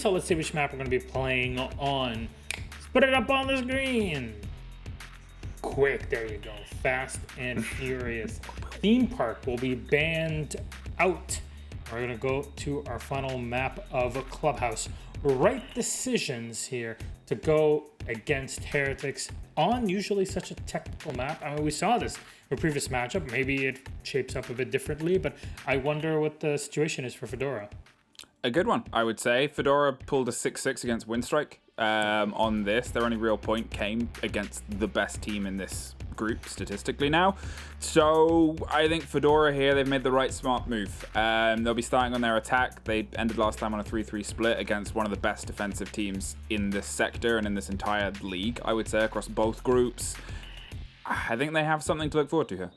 So let's see which map we're going to be playing on. Let's put it up on the screen. Quick, there you go. Fast and Furious. Theme Park will be banned out. We're going to go to our final map of a Clubhouse. Right decisions here to go against Heretics on usually such a technical map. I mean, we saw this in a previous matchup. Maybe it shapes up a bit differently, but I wonder what the situation is for Fedora. A good one, I would say. Fedora pulled a 6-6 against Winstrike on this. Their only real point came against the best team in this group statistically now. So I think Fedora here, they've made the right smart move. They'll be starting on their attack. They ended last time on a 3-3 split against one of the best defensive teams in this sector and in this entire league, I would say, across both groups. I think they have something to look forward to here.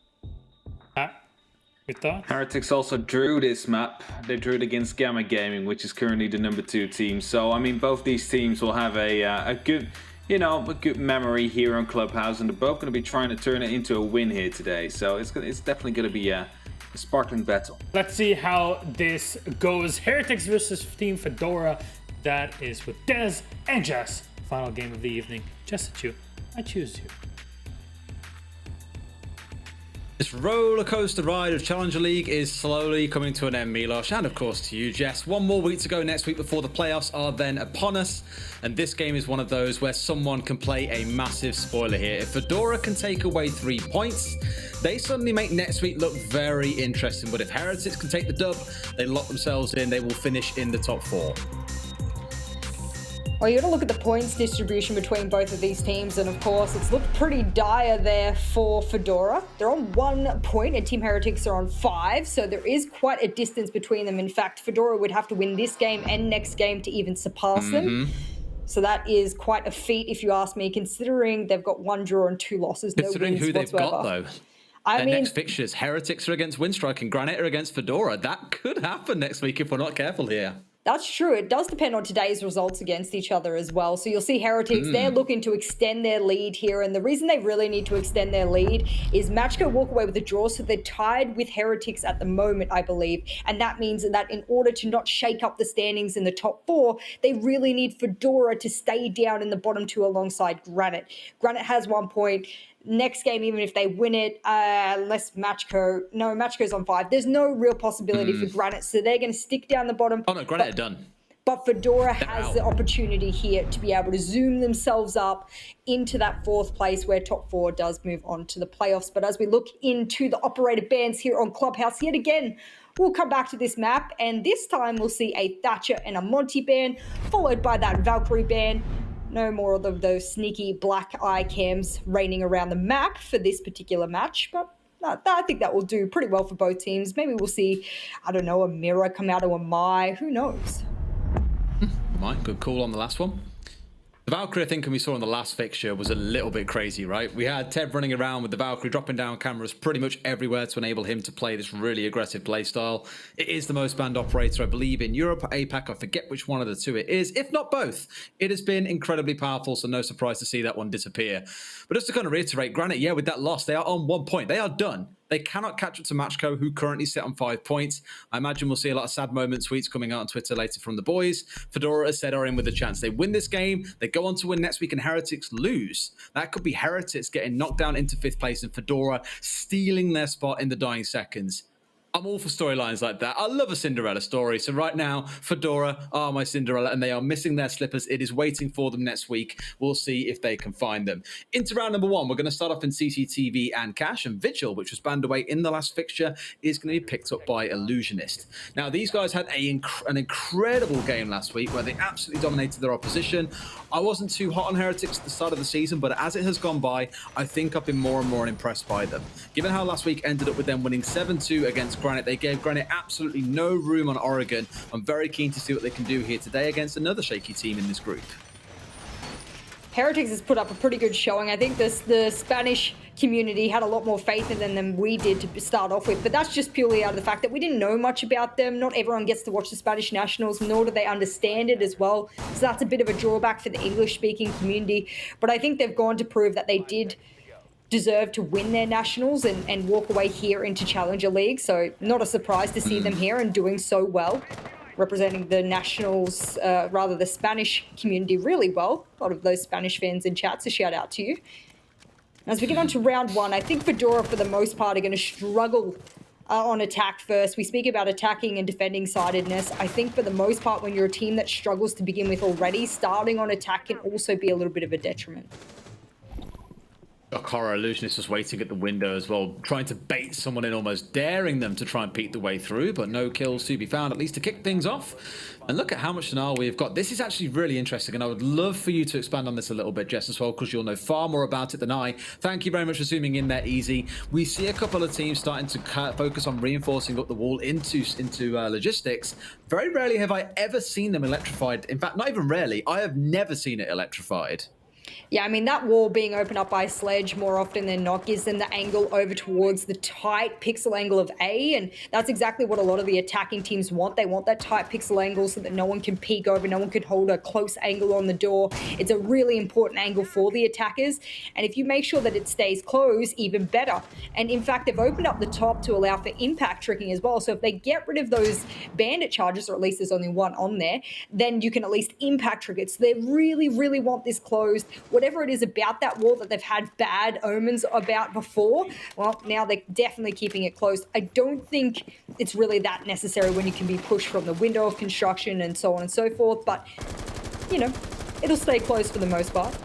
Good thoughts? Heretics also drew this map. They drew it against Gamma Gaming, which is currently the #2 team. So I mean, both these teams will have a good, a good memory here on Clubhouse, and they're both going to be trying to turn it into a win here today. So it's definitely going to be a sparkling battle. Let's see how this goes. Heretics versus Team Fedora. That is with Dez and Jess. Final game of the evening. Jess, it's you. I choose you. This roller coaster ride of Challenger League is slowly coming to an end, Milos, and of course to you, Jess. One more week to go next week before the playoffs are then upon us, and this game is one of those where someone can play a massive spoiler here. If Fedora can take away 3 points, they suddenly make next week look very interesting, but if Heretics can take the dub, they lock themselves in, they will finish in the top 4. Well, you got to look at the points distribution between both of these teams, and of course, it's looked pretty dire there for Fedora. They're on 1 point, and Team Heretics are on 5, so there is quite a distance between them. In fact, Fedora would have to win this game and next game to even surpass them. So that is quite a feat, if you ask me, considering they've got 1 draw and 2 losses. Considering no wins who they've whatsoever. got, though. Their next fixtures, Heretics are against Winstrike and Granite are against Fedora. That could happen next week if we're not careful here. That's true. It does depend on today's results against each other as well. So you'll see Heretics, they're looking to extend their lead here. And the reason they really need to extend their lead is Matchco walk away with a draw. So they're tied with Heretics at the moment, I believe. And that means that in order to not shake up the standings in the top 4, they really need Fedora to stay down in the bottom 2 alongside Granite. Granite has 1 point. Next game, even if they win it, unless Matchco's on 5, there's no real possibility for Granite, so they're going to stick down the bottom. Oh no, Granite are done. But Fedora has the opportunity here to be able to zoom themselves up into that 4th place where top 4 does move on to the playoffs. But as we look into the operator bans here on Clubhouse, yet again, we'll come back to this map, and this time we'll see a Thatcher and a Monty ban, followed by that Valkyrie ban. No more of those sneaky black eye cams raining around the map for this particular match, but I think that will do pretty well for both teams. Maybe we'll see, I don't know, a Mirror come out of a Mai. Who knows? Mike, good call on the last one. The Valkyrie, I think, we saw in the last fixture was a little bit crazy, right? We had Teb running around with the Valkyrie, dropping down cameras pretty much everywhere to enable him to play this really aggressive playstyle. It is the most banned operator, I believe, in Europe or APAC. I forget which one of the 2 it is, if not both. It has been incredibly powerful, so no surprise to see that one disappear. But just to kind of reiterate, Granite, yeah, with that loss, they are on 1 point. They are done. They cannot catch up to Matchco, who currently sit on 5 points. I imagine we'll see a lot of sad moment tweets coming out on Twitter later from the boys. Fedora, as said, are in with a chance. They win this game, they go on to win next week, and Heretics lose. That could be Heretics getting knocked down into 5th place and Fedora stealing their spot in the dying seconds. I'm all for storylines like that. I love a Cinderella story. So right now, Fedora are my Cinderella, and they are missing their slippers. It is waiting for them next week. We'll see if they can find them. Into round number 1, we're going to start off in CCTV and Cash, and Vigil, which was banned away in the last fixture, is going to be picked up by Illusionist. Now, these guys had an incredible game last week where they absolutely dominated their opposition. I wasn't too hot on Heretics at the start of the season, but as it has gone by, I think I've been more and more impressed by them. Given how last week ended up with them winning 7-2 against Granite, they gave Granite absolutely no room on Oregon. I'm very keen to see what they can do here today against another shaky team in this group. Heretics has put up a pretty good showing. I think the Spanish community had a lot more faith in them than we did to start off with, but that's just purely out of the fact that we didn't know much about them. Not everyone gets to watch the Spanish Nationals, nor do they understand it as well. So that's a bit of a drawback for the English-speaking community. But I think they've gone to prove that they did deserve to win their nationals and walk away here into Challenger League. So not a surprise to see them here and doing so well. representing the nationals, rather the Spanish community really well. A lot of those Spanish fans in chat, so shout out to you. As we get on to round one, I think Fedora, for the most part, are going to struggle on attack first. We speak about attacking and defending sidedness. I think for the most part, when you're a team that struggles to begin with already, starting on attack can also be a little bit of a detriment. Horror Illusionist was waiting at the window as well, trying to bait someone in, almost daring them to try and peek the way through, but no kills to be found, at least to kick things off. And look at how much Denial we've got. This is actually really interesting, and I would love for you to expand on this a little bit, Jess, as well, because you'll know far more about it than I. Thank you very much for zooming in there, Easy. We see a couple of teams starting to focus on reinforcing up the wall into logistics. Very rarely have I ever seen them electrified. In fact, not even rarely. I have never seen it electrified. Yeah, I mean, that wall being opened up by Sledge more often than not gives them the angle over towards the tight pixel angle of A, and that's exactly what a lot of the attacking teams want. They want that tight pixel angle so that no one can peek over, no one can hold a close angle on the door. It's a really important angle for the attackers, and if you make sure that it stays closed, even better. And in fact, they've opened up the top to allow for impact tricking as well, so if they get rid of those bandit charges, or at least there's only one on there, then you can at least impact trick it. So they really, really want this closed. Whatever it is about that wall that they've had bad omens about before, well, now they're definitely keeping it closed. I don't think it's really that necessary when you can be pushed from the window of construction and so on and so forth, but, you know, it'll stay closed for the most part.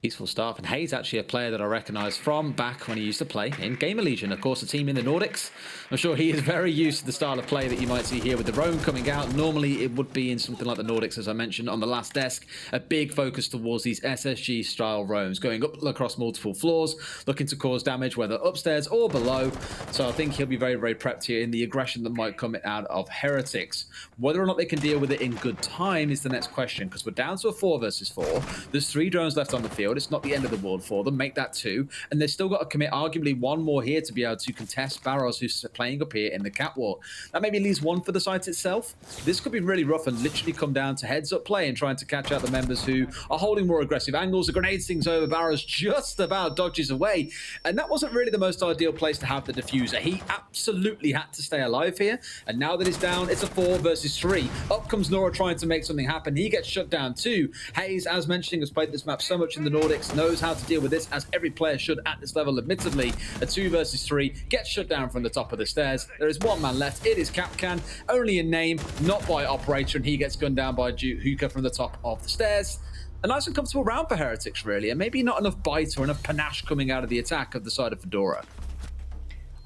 Peaceful start, and Hayes actually a player that I recognise from back when he used to play in Gamer Legion, of course, a team in the Nordics. I'm sure he is very used to the style of play that you might see here with the roam coming out. Normally it would be in something like the Nordics, as I mentioned on the last desk, a big focus towards these SSG style roams, going up across multiple floors, looking to cause damage whether upstairs or below. So I think he'll be very, very prepped here in the aggression that might come out of Heretics. Whether or not they can deal with it in good time is the next question, because we're down to a 4 versus 4. There's 3 drones left on the field. It's not the end of the world for them. Make that 2. And they've still got to commit arguably 1 more here to be able to contest Barrows, who's playing up here in the catwalk. That maybe leaves 1 for the site itself. This could be really rough and literally come down to heads up play and trying to catch out the members who are holding more aggressive angles. The grenade stings over. Barrows just about dodges away. And that wasn't really the most ideal place to have the diffuser. He absolutely had to stay alive here. And now that he's down, it's a 4 versus 3. Up comes Nora trying to make something happen. He gets shut down too. Hayes, as mentioning, has played this map so much in the Nordics, knows how to deal with this, as every player should at this level, admittedly. A 2 versus 3, gets shut down from the top of the stairs. There is 1 man left. It is Capcan, only in name, not by operator, and he gets gunned down by Hookah from the top of the stairs. A nice and comfortable round for Heretics, really, and maybe not enough bite or enough panache coming out of the attack of the side of Fedora.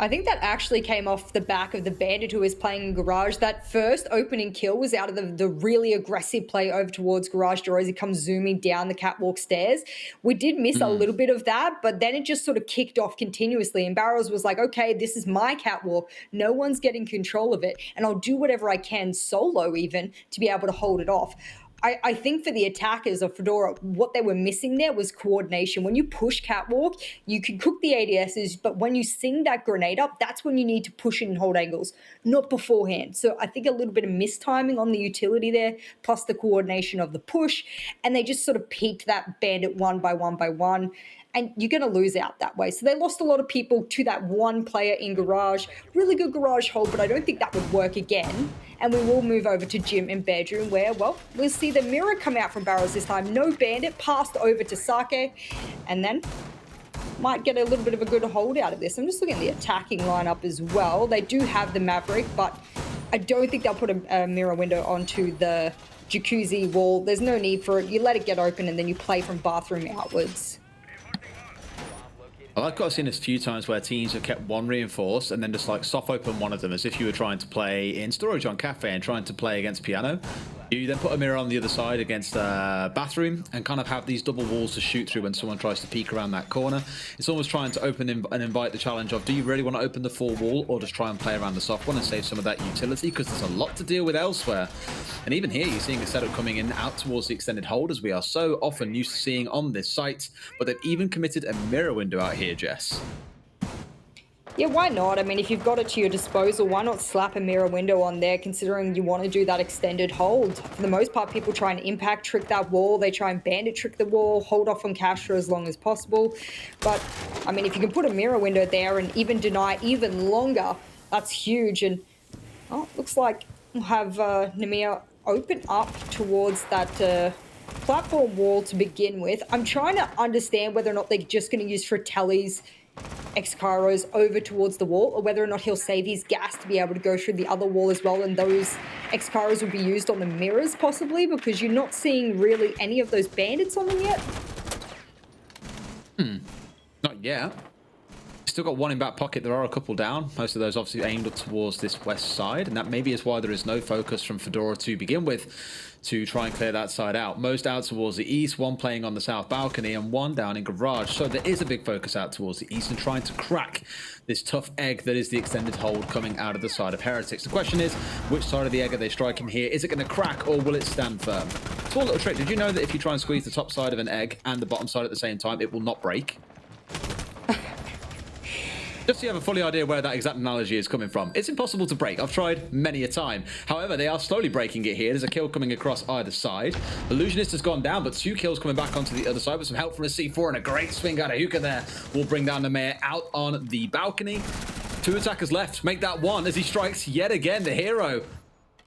I think that actually came off the back of the bandit who was playing in Garage. That first opening kill was out of the really aggressive play over towards Garage door as he comes zooming down the catwalk stairs. We did miss a little bit of that, but then it just sort of kicked off continuously. And Barrows was like, okay, this is my catwalk. No one's getting control of it. And I'll do whatever I can solo even to be able to hold it off. I think for the attackers of Fedora, what they were missing there was coordination. When you push catwalk, you can cook the ADSs, but when you sing that grenade up, that's when you need to push in and hold angles, not beforehand. So I think a little bit of mistiming on the utility there, plus the coordination of the push, and they just sort of peaked that bandit 1 by 1 by 1. And you're going to lose out that way. So they lost a lot of people to that 1 player in Garage. Really good Garage hold, but I don't think that would work again. And we will move over to Gym and Bedroom where, well, we'll see the mirror come out from Barrows this time. No bandit, passed over to Sake. And then might get a little bit of a good hold out of this. I'm just looking at the attacking lineup as well. They do have the Maverick, but I don't think they'll put a mirror window onto the jacuzzi wall. There's no need for it. You let it get open and then you play from bathroom outwards. I've got seen this a few times where teams have kept 1 reinforced and then just like soft open one of them as if you were trying to play in Storage on Cafe and trying to play against Piano. You then put a mirror on the other side against Bathroom and kind of have these double walls to shoot through when someone tries to peek around that corner. It's almost trying to open and invite the challenge of, do you really want to open the full wall or just try and play around the soft one and save some of that utility, because there's a lot to deal with elsewhere. And even here you're seeing a setup coming in out towards the extended hold, as we are so often used to seeing on this site, but they've even committed a mirror window out here, Jess. Yeah, why not? I mean, if you've got it to your disposal, why not slap a mirror window on there, considering you want to do that extended hold? For the most part, people try and impact trick that wall. They try and bandit trick the wall, hold off on cash for as long as possible. But, I mean, if you can put a mirror window there and even deny even longer, that's huge. And Oh, looks like we'll have Namir open up towards that platform wall to begin with. I'm trying to understand whether or not they're just going to use Fratelli's X-Kairos over towards the wall, or whether or not he'll save his gas to be able to go through the other wall as well, and those X-Kairos will be used on the mirrors possibly, because you're not seeing really any of those bandits on them yet. Not yet. Still got one in back pocket. There are a couple down. Most of those obviously aimed up towards this west side, and that maybe is why there is no focus from Fedora to begin with to try and clear that side out. Most out towards the east, one playing on the south balcony and one down in garage. So there is a big focus out towards the east and trying to crack this tough egg that is the extended hold coming out of the side of Heretics. The question is, which side of the egg are they striking here? Is it going to crack or will it stand firm? Small little trick. Did you know that if you try and squeeze the top side of an egg and the bottom side at the same time, it will not break? Just so you have a fully idea where that exact analogy is coming from. It's impossible to break. I've tried many a time. However, they are slowly breaking it here. There's a kill coming across either side. Illusionist has gone down, but 2 kills coming back onto the other side with some help from a C4 and a great swing out of Hookah there. Will bring down the mayor out on the balcony. 2 attackers left. Make that 1 as he strikes yet again. The hero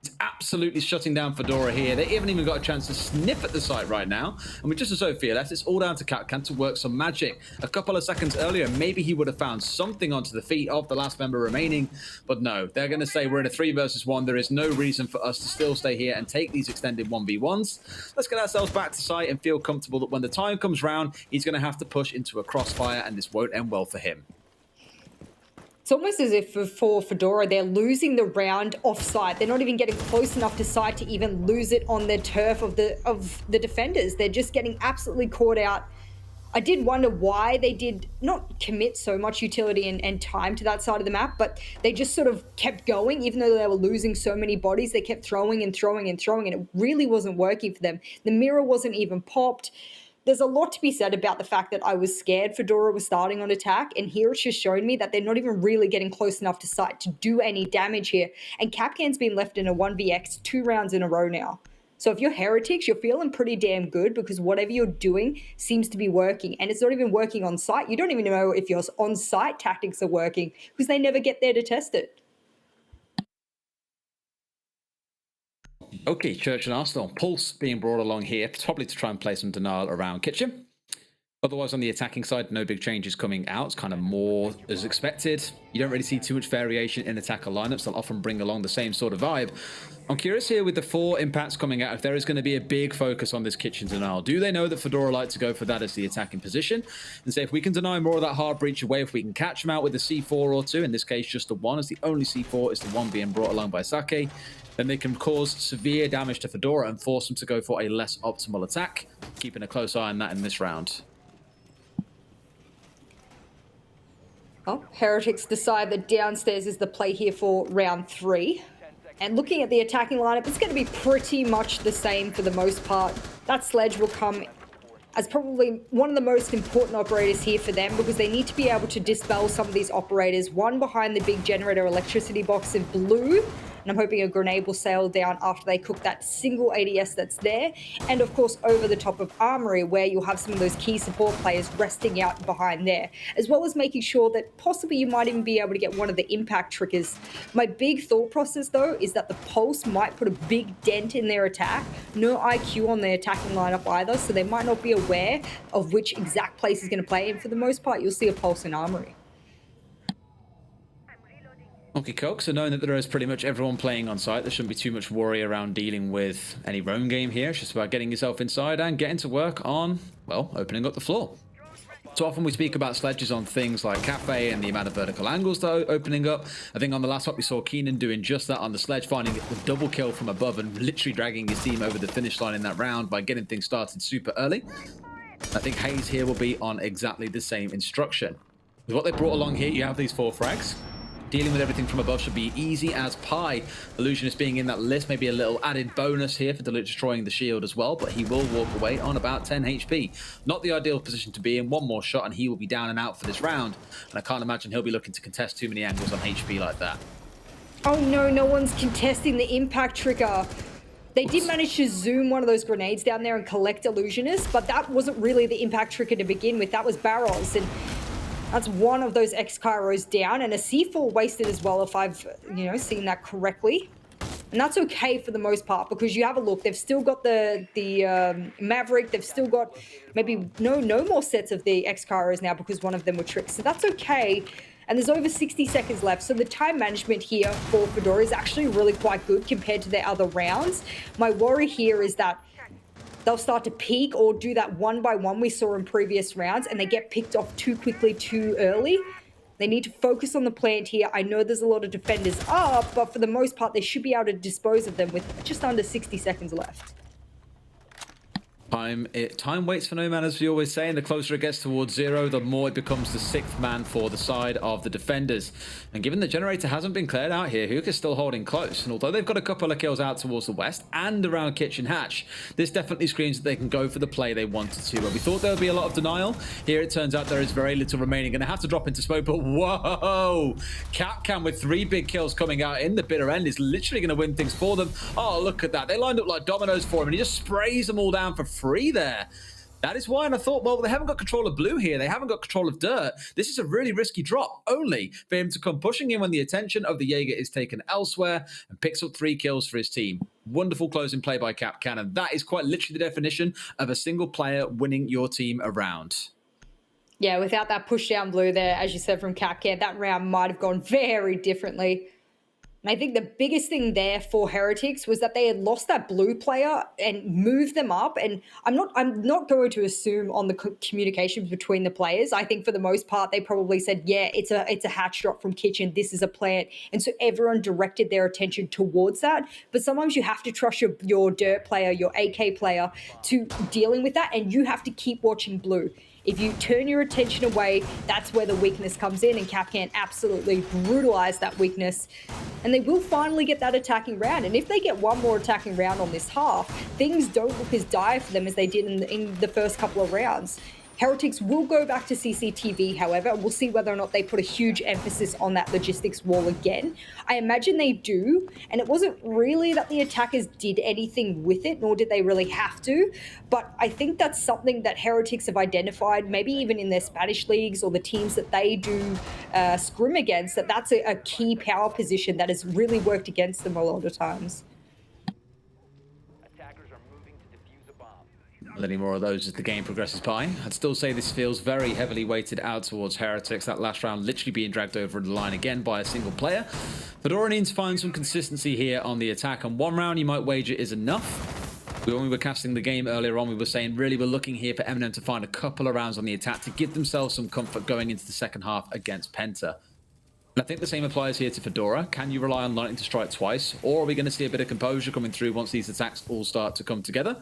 is absolutely shutting down Fedora here. They haven't even got a chance to sniff at the site right now. And with just a Sophia left, it's all down to Capcan to work some magic. A couple of seconds earlier, maybe he would have found something onto the feet of the last member remaining. But no, they're going to say we're in a 3 versus 1. There is no reason for us to still stay here and take these extended 1v1s. Let's get ourselves back to site and feel comfortable that when the time comes round, he's going to have to push into a crossfire, and this won't end well for him. It's almost as if for Fedora, they're losing the round off-site. They're not even getting close enough to site to even lose it on the turf of the defenders. They're just getting absolutely caught out. I did wonder why they did not commit so much utility and time to that side of the map, but they just sort of kept going. Even though they were losing so many bodies, they kept throwing and throwing and throwing, and it really wasn't working for them. The mirror wasn't even popped. There's a lot to be said about the fact that I was scared Fedora was starting on attack, and here it's just showing me that they're not even really getting close enough to site to do any damage here. And Capcan's been left in a 1vx 2 rounds in a row now. So if you're Heretics, you're feeling pretty damn good, because whatever you're doing seems to be working, and it's not even working on site. You don't even know if your on-site tactics are working, because they never get there to test it. Okay, Church and Arsenal. Pulse being brought along here, probably to try and play some denial around Kitchen. Otherwise, on the attacking side, no big changes coming out. It's kind of more as expected. You don't really see too much variation in attacker lineups. They'll often bring along the same sort of vibe. I'm curious here with the 4 impacts coming out, if there is going to be a big focus on this Kitchen denial. Do they know that Fedora like to go for that as the attacking position? And say if we can deny more of that hard breach away, if we can catch them out with a C4 or 2, in this case just the 1, as the only C4 is the one being brought along by Sake, then they can cause severe damage to Fedora and force them to go for a less optimal attack. Keeping a close eye on that in this round. Oh, Heretics decide that downstairs is the play here for round 3. And looking at the attacking lineup, it's going to be pretty much the same for the most part. That Sledge will come as probably one of the most important operators here for them, because they need to be able to dispel some of these operators. One behind the big generator electricity box in blue, and I'm hoping a grenade will sail down after they cook that single ADS that's there. And of course, over the top of Armory, where you'll have some of those key support players resting out behind there, as well as making sure that possibly you might even be able to get one of the impact triggers. My big thought process, though, is that the Pulse might put a big dent in their attack. No IQ on the attacking lineup either, so they might not be aware of which exact place is going to play. And for the most part, you'll see a Pulse in Armory. Okay, Coke, so knowing that there is pretty much everyone playing on site, there shouldn't be too much worry around dealing with any roam game here. It's just about getting yourself inside and getting to work on, well, opening up the floor. So often we speak about sledges on things like Cafe and the amount of vertical angles that are opening up. I think on the last one we saw Keenan doing just that on the sledge, finding the double kill from above and literally dragging his team over the finish line in that round by getting things started super early. I think Hayes here will be on exactly the same instruction. With what they brought along here, you have these 4 frags. Dealing with everything from above should be easy as pie. Illusionist being in that list, maybe a little added bonus here for destroying the shield as well, but he will walk away on about 10 HP. Not the ideal position to be in. One more shot and he will be down and out for this round. And I can't imagine he'll be looking to contest too many angles on HP like that. Oh no, no one's contesting the impact trigger. They did manage to zoom one of those grenades down there and collect Illusionist, but that wasn't really the impact trigger to begin with. That was barrels. And That's one of those X-Kairos down, and a C4 wasted as well, if I've, seen that correctly. And that's okay for the most part, because you have a look, they've still got the Maverick, they've still got maybe no more sets of the X-Kairos now because one of them were tricked. So that's okay. And there's over 60 seconds left. So the time management here for Fedora is actually really quite good compared to their other rounds. My worry here is that they'll start to peak or do that one by one we saw in previous rounds, and they get picked off too quickly, too early. They need to focus on the plant here. I know there's a lot of defenders up, but for the most part, they should be able to dispose of them with just under 60 seconds left. Time waits for no man, as we always say, and the closer it gets towards 0, the more it becomes the 6th man for the side of the defenders. And given the generator hasn't been cleared out here, Hook is still holding close. And although they've got a couple of kills out towards the west and around Kitchen Hatch, this definitely screams that they can go for the play they wanted to. And we thought there would be a lot of denial. Here it turns out there is very little remaining. Going to have to drop into smoke, but whoa! Capcan with 3 big kills coming out in the bitter end is literally going to win things for them. Oh, look at that. They lined up like dominoes for him, and he just sprays them all down for free there. That is why, and I thought, well, they haven't got control of blue here. They haven't got control of dirt. This is a really risky drop, only for him to come pushing in when the attention of the Jaeger is taken elsewhere and picks up 3 kills for his team. Wonderful closing play by Capcan, and that is quite literally the definition of a single player winning your team around. Yeah, without that push down blue there, as you said from Capcan, that round might have gone very differently. And I think the biggest thing there for Heretics was that they had lost that blue player and moved them up. And I'm not going to assume on the communications between the players. I think for the most part, they probably said, yeah, it's a hatch drop from Kitchen. This is a plant. And so everyone directed their attention towards that. But sometimes you have to trust your dirt player, your AK player to dealing with that. And you have to keep watching blue. If you turn your attention away, that's where the weakness comes in, and Capcan absolutely brutalized that weakness. And they will finally get that attacking round. And if they get one more attacking round on this half, things don't look as dire for them as they did in the first couple of rounds. Heretics will go back to CCTV, however. We'll see whether or not they put a huge emphasis on that logistics wall again. I imagine they do, and it wasn't really that the attackers did anything with it, nor did they really have to. But I think that's something that Heretics have identified, maybe even in their Spanish leagues or the teams that they do scrim against, that's a key power position that has really worked against them a lot of times. Any more of those as the game progresses by. I'd still say this feels very heavily weighted out towards Heretics. That last round literally being dragged over the line again by a single player. Fedora needs to find some consistency here on the attack, and one round you might wager is enough. When we were casting the game earlier on, we were saying really we're looking here for Eminem to find a couple of rounds on the attack to give themselves some comfort going into the second half against Penta. And I think the same applies here to Fedora. Can you rely on lightning to strike twice, or are we going to see a bit of composure coming through once these attacks all start to come together?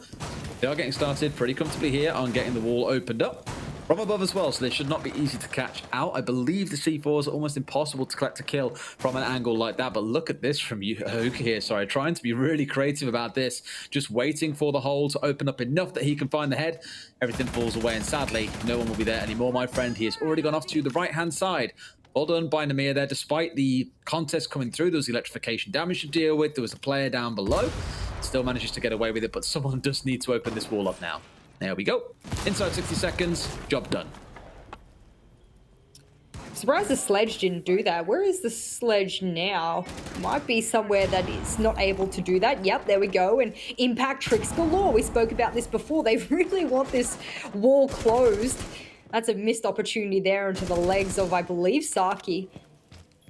They are getting started pretty comfortably here on getting the wall opened up from above as well, so they should not be easy to catch out. I believe the C4s are almost impossible to collect a kill from an angle like that, but look at this from you, Hook here. Sorry, trying to be really creative about this, just waiting for the hole to open up enough that he can find the head. Everything falls away, and sadly, no one will be there anymore, my friend. He has already gone off to the right-hand side. Well done by Namir there. Despite the contest coming through, there was electrification damage to deal with. There was a player down below. Still manages to get away with it, but someone does need to open this wall up now. There we go. Inside 60 seconds, job done. Surprised the sledge didn't do that. Where is the sledge now? Might be somewhere that is not able to do that. Yep, there we go. And impact tricks galore. We spoke about this before. They really want this wall closed. That's a missed opportunity there into the legs of, I believe, Saki.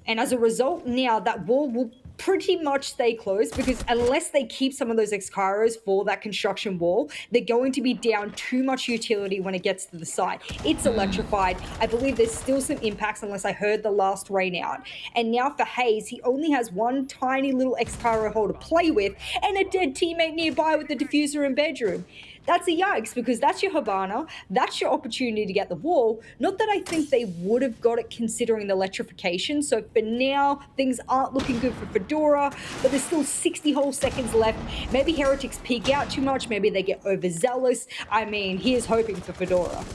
And as a result, now that wall will pretty much stay closed, because unless they keep some of those X-Kairos for that construction wall, they're going to be down too much utility when it gets to the side. It's electrified. I believe there's still some impacts unless I heard the last rain out. And now for Hayes, he only has one tiny little X-Kairo hole to play with and a dead teammate nearby with the diffuser and bedroom. That's a yikes, because that's your Habana, that's your opportunity to get the wall. Not that I think they would have got it considering the electrification. So for now, things aren't looking good for Fedora, but there's still 60 whole seconds left. Maybe Heretics peek out too much, maybe they get overzealous. I mean, here's hoping for Fedora.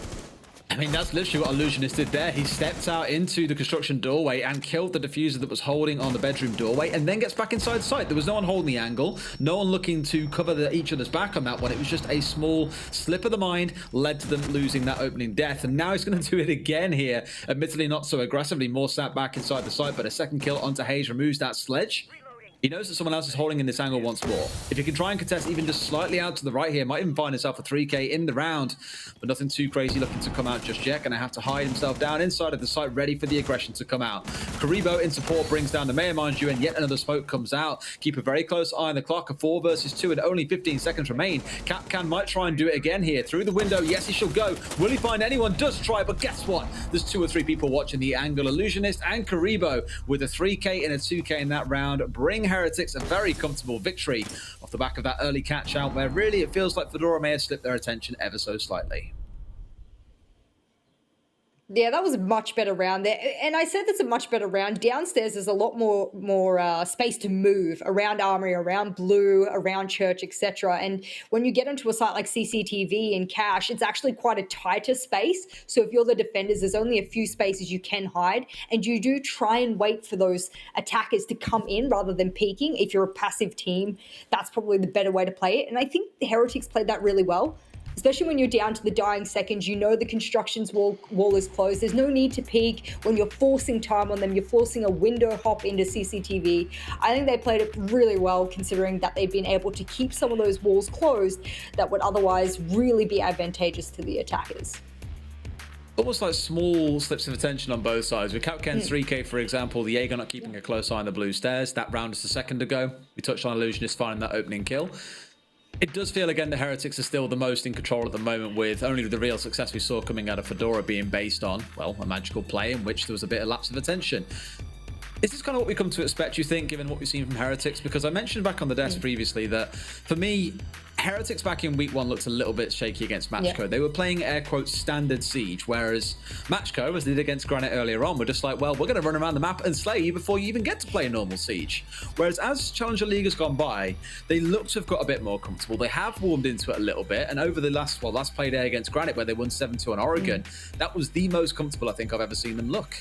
I mean, that's literally what Illusionist did there. He stepped out into the construction doorway and killed the diffuser that was holding on the bedroom doorway, and then gets back inside site. There was no one holding the angle, no one looking to cover each other's back on that one. It was just a small slip of the mind, led to them losing that opening death. And now he's going to do it again here. Admittedly, not so aggressively, more sat back inside the site, but a second kill onto Hayes removes that sledge. He knows that someone else is holding in this angle once more. If he can try and contest even just slightly out to the right here, might even find himself a 3k in the round, but nothing too crazy looking to come out just yet. Gonna have to hide himself down inside of the site, ready for the aggression to come out. Karibo in support brings down the mayor, mind you, and yet another smoke comes out. Keep a very close eye on the clock. A 4 versus 2 and only 15 seconds remain. Capcan might try and do it again here. Through the window, yes, he shall go. Will he find anyone? Does try, but guess what? There's 2 or 3 people watching the angle. Illusionist and Karibo with a 3k and a 2k in that round bring Heretics a very comfortable victory off the back of that early catch out, where really it feels like Fedora may have slipped their attention ever so slightly. Yeah, that was a much better round there. And I said that's a much better round. Downstairs, there's a lot more space to move around Armory, around Blue, around Church, etc. And when you get onto a site like CCTV and Cache, it's actually quite a tighter space. So if you're the defenders, there's only a few spaces you can hide. And you do try and wait for those attackers to come in rather than peeking. If you're a passive team, that's probably the better way to play it. And I think the Heretics played that really well. Especially when you're down to the dying seconds, you know the construction's wall is closed. There's no need to peek when you're forcing time on them. You're forcing a window hop into CCTV. I think they played it really well, considering that they've been able to keep some of those walls closed that would otherwise really be advantageous to the attackers. Almost like small slips of attention on both sides. With Capcan's 3k, for example, the Jaeger not keeping a close eye on the blue stairs. That round just a second ago. We touched on Illusionist finding that opening kill. It does feel, again, the Heretics are still the most in control at the moment, with only the real success we saw coming out of Fedora being based on, well, a magical play in which there was a bit of lapse of attention. Is this kind of what we come to expect, you think, given what we've seen from Heretics? Because I mentioned back on the desk previously that, for me, Heretics back in week 1 looked a little bit shaky against Matchco. Yeah. They were playing air quotes standard siege, whereas Matchco, as they did against Granite earlier on, were just like, well, we're going to run around the map and slay you before you even get to play normal siege. Whereas as Challenger League has gone by, they look to have got a bit more comfortable. They have warmed into it a little bit, and over the last Playday against Granite, where they won 7-2 on Oregon, that was the most comfortable I think I've ever seen them look.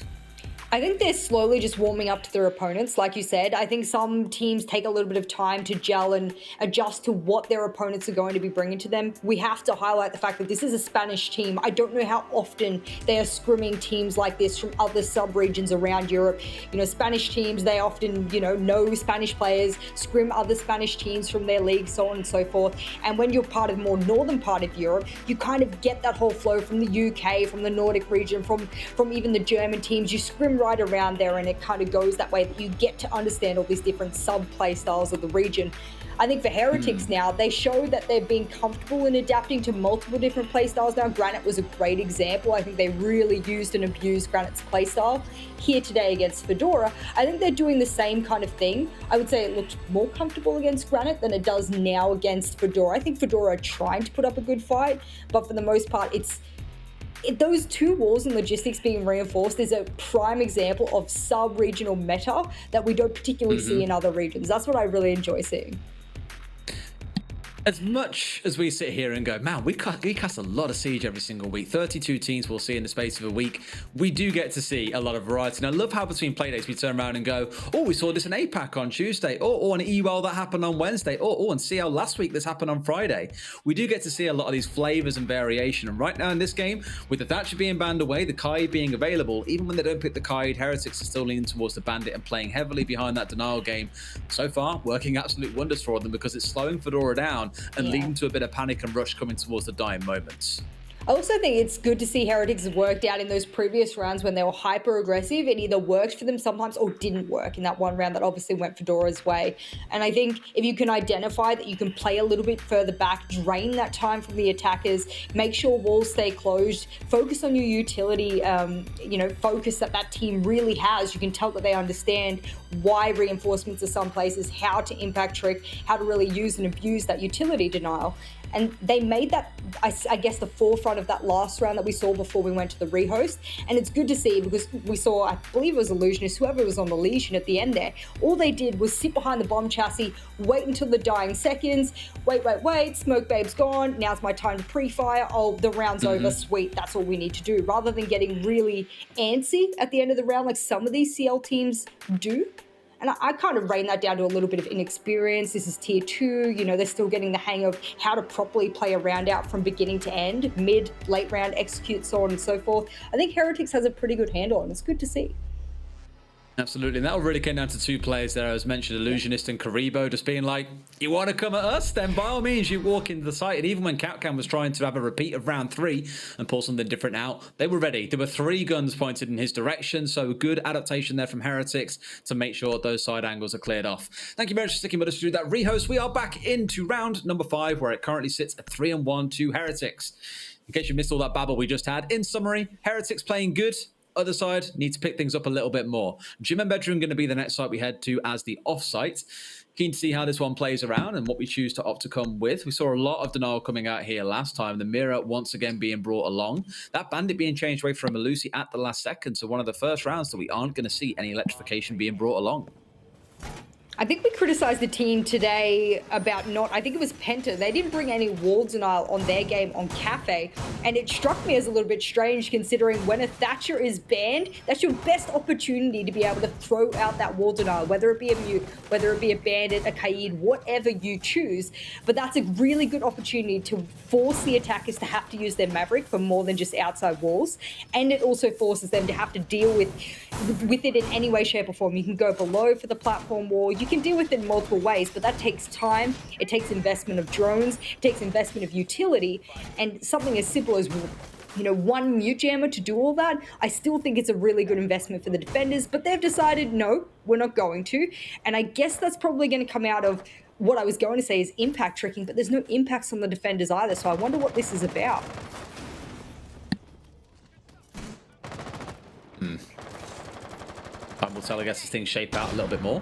I think they're slowly just warming up to their opponents, like you said. I think some teams take a little bit of time to gel and adjust to what their opponents are going to be bringing to them. We have to highlight the fact that this is a Spanish team. I don't know how often they are scrimming teams like this from other sub-regions around Europe. You know, Spanish teams, they often, know Spanish players, scrim other Spanish teams from their league, so on and so forth. And when you're part of the more northern part of Europe, you kind of get that whole flow from the UK, from the Nordic region, from even the German teams. You scrim right around there, and it kind of goes that way that you get to understand all these different sub-play styles of the region. I think for Heretics now, they show that they've been comfortable in adapting to multiple different play styles now. Granite was a great example. I think they really used and abused Granite's play style here today against Fedora. I think they're doing the same kind of thing. I would say it looked more comfortable against Granite than it does now against Fedora. I think Fedora are trying to put up a good fight, but for the most part, those 2 walls and logistics being reinforced is a prime example of sub-regional meta that we don't particularly see in other regions. That's what I really enjoy seeing. As much as we sit here and go, man, we cast a lot of Siege every single week, 32 teams we'll see in the space of a week, we do get to see a lot of variety. And I love how between Playdays we turn around and go, oh, we saw this in APAC on Tuesday, or an EWEL that happened on Wednesday, or and CL last week this happened on Friday. We do get to see a lot of these flavors and variation. And right now in this game, with the Thatcher being banned away, the Kaid being available, even when they don't pick the Kaid, Heretics are still leaning towards the Bandit and playing heavily behind that denial game. So far, working absolute wonders for them because it's slowing Fedora down and leading to a bit of panic and rush coming towards the dying moments. I also think it's good to see Heretics worked out in those previous rounds when they were hyper aggressive. It either worked for them sometimes or didn't work in that one round that obviously went Fedora's way. And I think if you can identify that you can play a little bit further back, drain that time from the attackers, make sure walls stay closed, focus on your utility, focus that team really has. You can tell that they understand why reinforcements are some places, how to impact trick, how to really use and abuse that utility denial. And they made that, I guess, the forefront of that last round that we saw before we went to the rehost. And it's good to see because we saw, I believe it was Illusionist, whoever was on the Legion at the end there, all they did was sit behind the bomb chassis, wait until the dying seconds, wait, Smoke Babe's gone, now's my time to pre-fire, oh, the round's over, sweet, that's all we need to do, rather than getting really antsy at the end of the round like some of these CL teams do. And I kind of rein that down to a little bit of inexperience. This is tier 2, you know, they're still getting the hang of how to properly play a round out from beginning to end, mid, late round, execute, so on and so forth. I think Heretics has a pretty good handle, and it's good to see. Absolutely, and that really came down to 2 players there, as mentioned, Illusionist and Karibo, just being like, you want to come at us? Then by all means, you walk into the site. And even when Capcan was trying to have a repeat of round 3 and pull something different out, they were ready. There were 3 guns pointed in his direction, so good adaptation there from Heretics to make sure those side angles are cleared off. Thank you very much for sticking with us to do that rehost. We are back into round number 5, where it currently sits at 3-1 to Heretics. In case you missed all that babble we just had, in summary, Heretics playing good. Other side, need to pick things up a little bit more. Gym and bedroom going to be the next site we head to as the off-site. Keen to see how this one plays around and what we choose to opt to come with. We saw a lot of denial coming out here last time. The mirror once again being brought along. That bandit being changed away from Malusi at the last second. So one of the first rounds that we aren't going to see any electrification being brought along. I think we criticised the team today about not, I think it was Penta, they didn't bring any wall denial on their game on Cafe, and it struck me as a little bit strange considering when a Thatcher is banned, that's your best opportunity to be able to throw out that wall denial, whether it be a mute, whether it be a bandit, a Kaid, whatever you choose, but that's a really good opportunity to force the attackers to have to use their Maverick for more than just outside walls, and it also forces them to have to deal with it in any way, shape or form. You can go below for the platform wall, you can deal with it in multiple ways, but that takes time, it takes investment of drones, it takes investment of utility, and something as simple as, you know, one mute jammer to do all that, I still think it's a really good investment for the defenders, but they've decided, no, we're not going to, and I guess that's probably going to come out of what I was going to say is impact tricking, but there's no impacts on the defenders either, so I wonder what this is about. Time will tell, I guess, as things shape out a little bit more.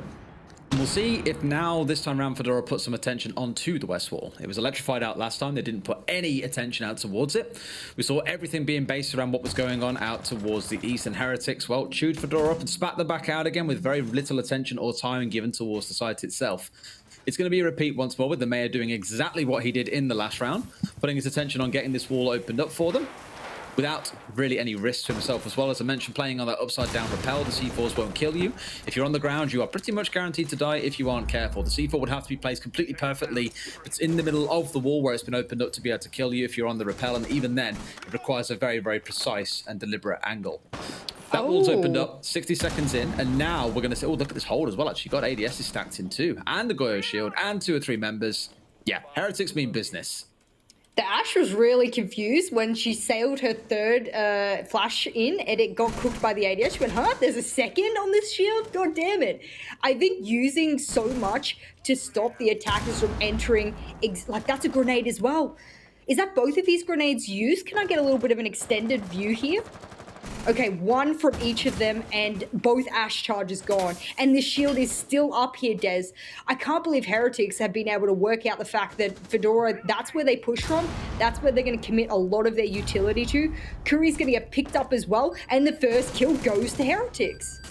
And we'll see if now, this time around, Fedora puts some attention onto the west wall. It was electrified out last time. They didn't put any attention out towards it. We saw everything being based around what was going on out towards the east, and Heretics, well, chewed Fedora up and spat them back out again with very little attention or time given towards the site itself. It's going to be a repeat once more with the Mayor doing exactly what he did in the last round, putting his attention on getting this wall opened up for them, without really any risk to himself as well. As I mentioned, playing on that upside down rappel, the C4s won't kill you. If you're on the ground, you are pretty much guaranteed to die if you aren't careful. The C4 would have to be placed completely perfectly. It's in the middle of the wall where it's been opened up to be able to kill you if you're on the rappel, and even then, it requires a very, very precise and deliberate angle. That wall's opened up, 60 seconds in, and now we're going to say, oh, look at this hold as well, actually. Got ADSs stacked in too, and the Goyo shield, and 2 or 3 members. Yeah, Heretics mean business. The Ash was really confused when she sailed her third flash in and it got cooked by the ADS. She went, huh? There's a second on this shield? God damn it. I think using so much to stop the attackers from entering, like that's a grenade as well. Is that both of these grenades used? Can I get a little bit of an extended view here? Okay, 1 from each of them and both Ash charges gone. And the shield is still up here, Des. I can't believe Heretics have been able to work out the fact that Fedora, that's where they push from. That's where they're going to commit a lot of their utility to. Kuri's going to get picked up as well. And the first kill goes to Heretics.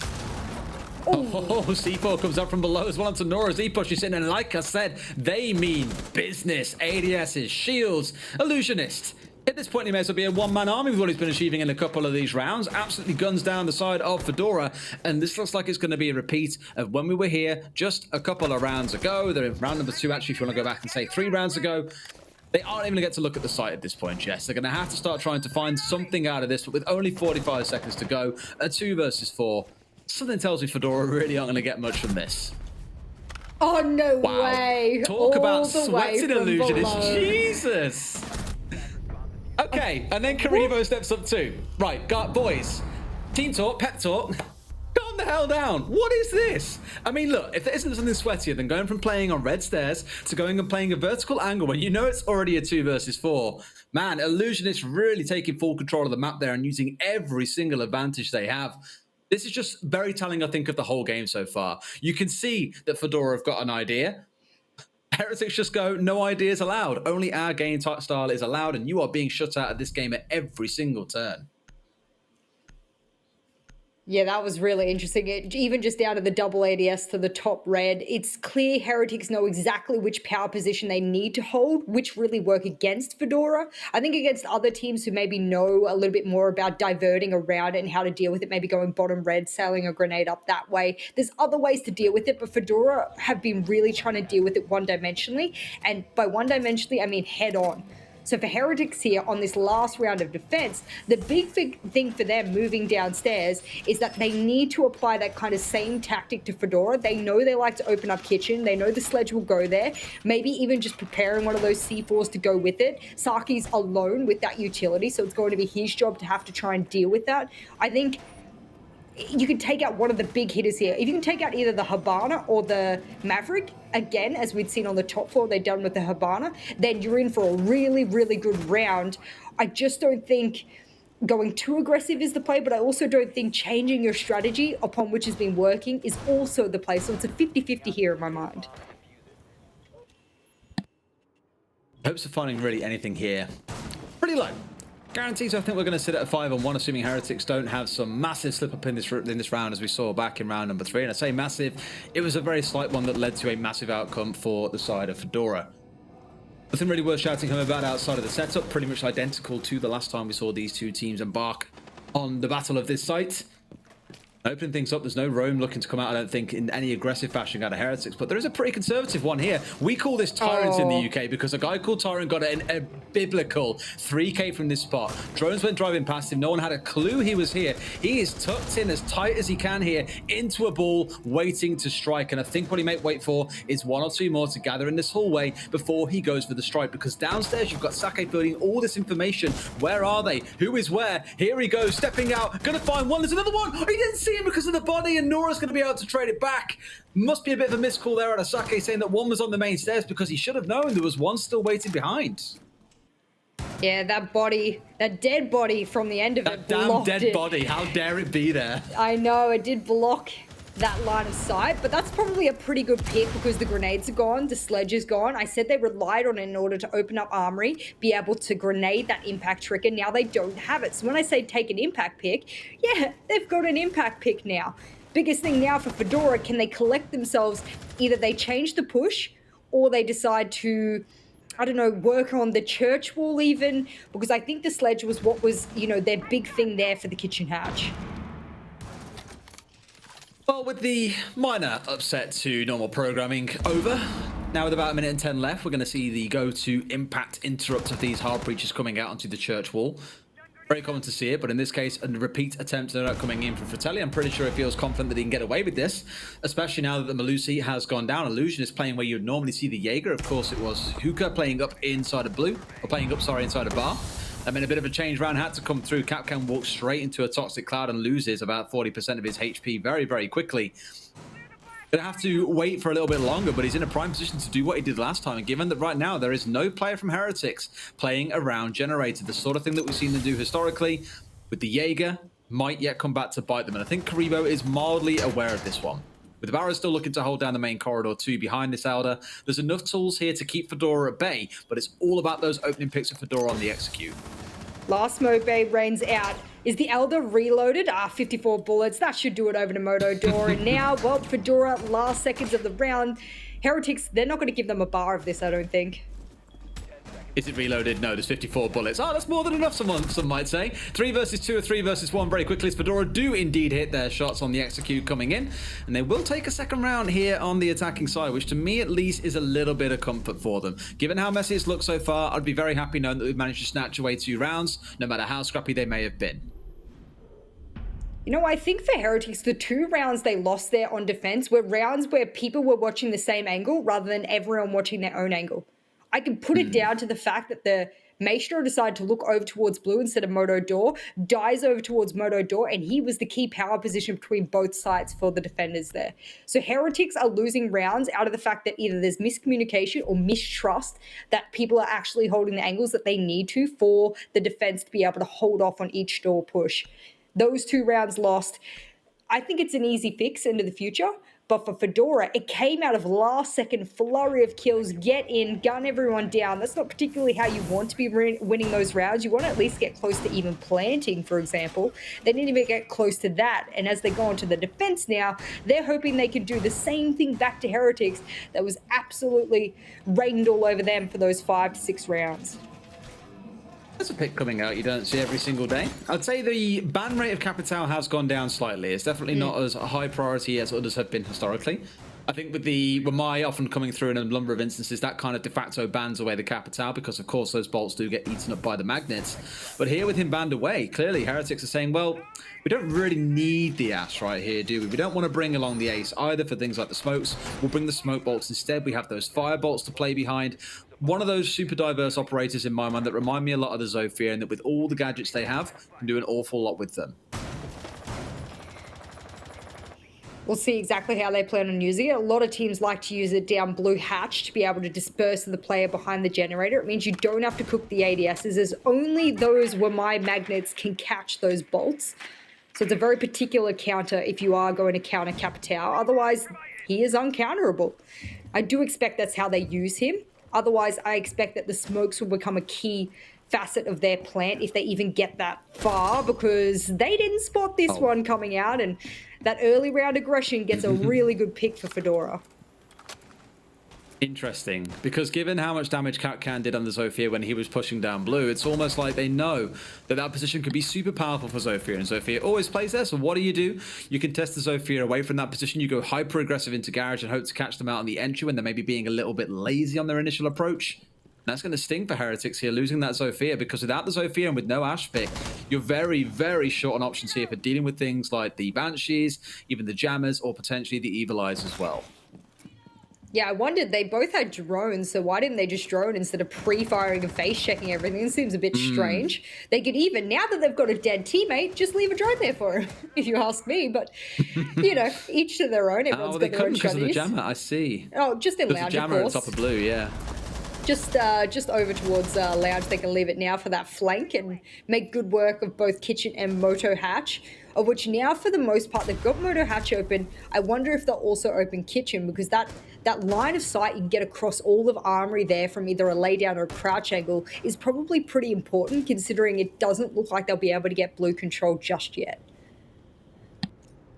Oh, C4 comes up from below as well onto Nora. Z pushes in, and like I said, they mean business. ADSs, shields, Illusionist. At this point, he may as well be a one-man army with what he's been achieving in a couple of these rounds. Absolutely guns down the side of Fedora, and this looks like it's going to be a repeat of when we were here just a couple of rounds ago. They're in round number 2, actually, if you want to go back and say 3 rounds ago. They aren't even going to get to look at the site at this point, Jess. They're going to have to start trying to find something out of this, but with only 45 seconds to go, a 2 versus 4, something tells me Fedora really aren't going to get much from this. Oh, no way. Talk about sweating Illusionist. Jesus. Okay, and then Karibo steps up too. Right, boys, team talk, pep talk. Calm the hell down. What is this? I mean, look, if there isn't something sweatier than going from playing on red stairs to going and playing a vertical angle when you know it's already a 2 versus 4, man, Illusionists really taking full control of the map there and using every single advantage they have. This is just very telling, I think, of the whole game so far. You can see that Fedora have got an idea. Heretics just go, no ideas allowed. Only our game style is allowed, and you are being shut out of this game at every single turn. Yeah, that was really interesting. Even just out of the double ADS to the top red, it's clear Heretics know exactly which power position they need to hold, which really work against Fedora. I think against other teams who maybe know a little bit more about diverting around it and how to deal with it, maybe going bottom red, sailing a grenade up that way. There's other ways to deal with it, but Fedora have been really trying to deal with it one-dimensionally. And by one-dimensionally, I mean head-on. So for Heretics here on this last round of defense, the big thing for them moving downstairs is that they need to apply that kind of same tactic to Fedora. They know they like to open up kitchen. They know the sledge will go there. Maybe even just preparing one of those C4s to go with it. Saki's alone with that utility, so it's going to be his job to have to try and deal with that. I think you can take out one of the big hitters here. If you can take out either the Habana or the Maverick, again, as we'd seen on the top floor, they've done with the Habana, then you're in for a really, really good round. I just don't think going too aggressive is the play, but I also don't think changing your strategy upon which has been working is also the play. So it's a 50-50 here in my mind. Hopes of finding really anything here pretty low. Guarantees, I think we're going to sit at a 5-on-1, assuming Heretics don't have some massive slip up in this round, as we saw back in round number 3. And I say massive, it was a very slight one that led to a massive outcome for the side of Fedora. Nothing really worth shouting home about outside of the setup, pretty much identical to the last time we saw these two teams embark on the battle of this site. Opening things up, there's no Rome looking to come out, I don't think, in any aggressive fashion out of Heretics, but there is a pretty conservative one here. We call this Tyrants in the UK because a guy called Tyrant got a biblical 3k from this spot. Drones went driving past him. No one had a clue he was here. He is tucked in as tight as he can here into a ball, waiting to strike. And I think what he may wait for is one or two more to gather in this hallway before he goes for the strike, because downstairs you've got Sake building all this information. Where are they? Who is where? Here he goes, stepping out, gonna find one. There's another one. Oh, he didn't see him because of the body, and Nora's going to be able to trade it back. Must be a bit of a miscall there out of Sake, saying that one was on the main stairs because he should have known there was one still waiting behind. Yeah, that body, that dead body from the end of it blocked That damn dead body, how dare it be there? I know, it did block that line of sight, but that's probably a pretty good pick because the grenades are gone, the sledge is gone. I said they relied on it in order to open up armory, be able to grenade that impact trigger. Now they don't have it. So when I say take an impact pick, yeah, they've got an impact pick now. Biggest thing now for Fedora, can they collect themselves? Either they change the push or they decide to, I don't know, work on the church wall even, because I think the sledge was what was, you know, their big thing there for the kitchen hatch. Well, with the minor upset to normal programming over, now with about 1 minute and 10 left, we're going to see the go-to impact interrupt of these hard breaches coming out onto the church wall. Very common to see it, but in this case, a repeat attempt no doubt coming in from Fratelli. I'm pretty sure he feels confident that he can get away with this, especially now that the Malusi has gone down. Illusion is playing where you'd normally see the Jaeger. Of course, it was Hookah playing up inside of blue, or playing up, sorry, inside of bar. I mean, a bit of a change round had to come through. Capcan walks straight into a toxic cloud and loses about 40% of his HP very, very quickly. Gonna have to wait for a little bit longer, but he's in a prime position to do what he did last time. And given that right now there is no player from Heretics playing around Generator, the sort of thing that we've seen them do historically with the Jaeger might yet come back to bite them. And I think Karibo is mildly aware of this one. With the Barrow still looking to hold down the main corridor too behind this Elder, there's enough tools here to keep Fedora at bay, but it's all about those opening picks of Fedora on the execute. Last smoke bay rains out. Is the Elder reloaded? 54 bullets. That should do it over to Moto Door. And now, well, Fedora, last seconds of the round. Heretics, they're not going to give them a bar of this, I don't think. Is it reloaded? No, there's 54 bullets. Oh, that's more than enough, some might say. 3 versus 2 or 3 versus 1 very quickly as Fedora do indeed hit their shots on the execute coming in. And they will take a second round here on the attacking side, which to me at least is a little bit of comfort for them. Given how messy it's looked so far, I'd be very happy knowing that we've managed to snatch away 2 rounds, no matter how scrappy they may have been. You know, I think for Heretics, the 2 rounds they lost there on defense were rounds where people were watching the same angle rather than everyone watching their own angle. I can put it down to the fact that the Maestro decided to look over towards blue instead of Moto Door, dies over towards Moto Door, and he was the key power position between both sides for the defenders there. So Heretics are losing rounds out of the fact that either there's miscommunication or mistrust that people are actually holding the angles that they need to for the defense to be able to hold off on each door push. Those 2 rounds lost. I think it's an easy fix into the future, But for Fedora, it came out of last second flurry of kills, get in, gun everyone down. That's not particularly how you want to be winning those rounds. You want to at least get close to even planting, for example. They didn't even get close to that. And as they go into the defense now, they're hoping they can do the same thing back to Heretics that was absolutely rained all over them for those 5 to 6 rounds. That's a pick coming out you don't see every single day. I'd say the ban rate of Capital has gone down slightly. It's definitely not as a high priority as others have been historically. I think with the Wamai often coming through in a number of instances, that kind of de facto bans away the Capital because, of course, those bolts do get eaten up by the magnets. But here with him banned away, clearly Heretics are saying, well, we don't really need the Ash right here, do we? We don't want to bring along the Ace either for things like the smokes. We'll bring the smoke bolts instead. We have those fire bolts to play behind. One of those super diverse operators in my mind that remind me a lot of the Zofia, and that with all the gadgets they have, can do an awful lot with them. We'll see exactly how they plan on using it. A lot of teams like to use it down blue hatch to be able to disperse the player behind the generator. It means you don't have to cook the ADSs, as only those Wamai magnets can catch those bolts. So it's a very particular counter if you are going to counter Capital. Otherwise, he is uncounterable. I do expect that's how they use him. Otherwise, I expect that the smokes will become a key facet of their plant if they even get that far, because they didn't spot this one coming out, and that early round aggression gets a really good pick for Fedora. Interesting, because given how much damage Capcan did on the Zofia when he was pushing down blue, it's almost like they know that that position could be super powerful for Zofia, and Zofia always plays there. So what do? You can test the Zofia away from that position. You go hyper aggressive into garage and hope to catch them out on the entry when they're maybe being a little bit lazy on their initial approach. That's going to sting for Heretics here, losing that Zofia, because without the Zofia and with no Ash pick, you're very, very short on options here for dealing with things like the Banshees, even the Jammers, or potentially the Evil Eyes as well. Yeah, I wondered, they both had drones, so why didn't they just drone instead of pre-firing and face-checking everything? It seems a bit strange. They could even, now that they've got a dead teammate, just leave a drone there for him, if you ask me. But, you know, each to their own. Everyone's got their own strategies. Of the Jammer, I see. Oh, just in lounge, the Jammer of course. On top of blue, yeah. Just over towards lounge, they can leave it now for that flank and make good work of both kitchen and moto hatch, of which now for the most part they've got moto hatch open. I wonder if they'll also open kitchen, because that line of sight you can get across all of armory there from either a laydown or a crouch angle is probably pretty important, considering it doesn't look like they'll be able to get blue control just yet.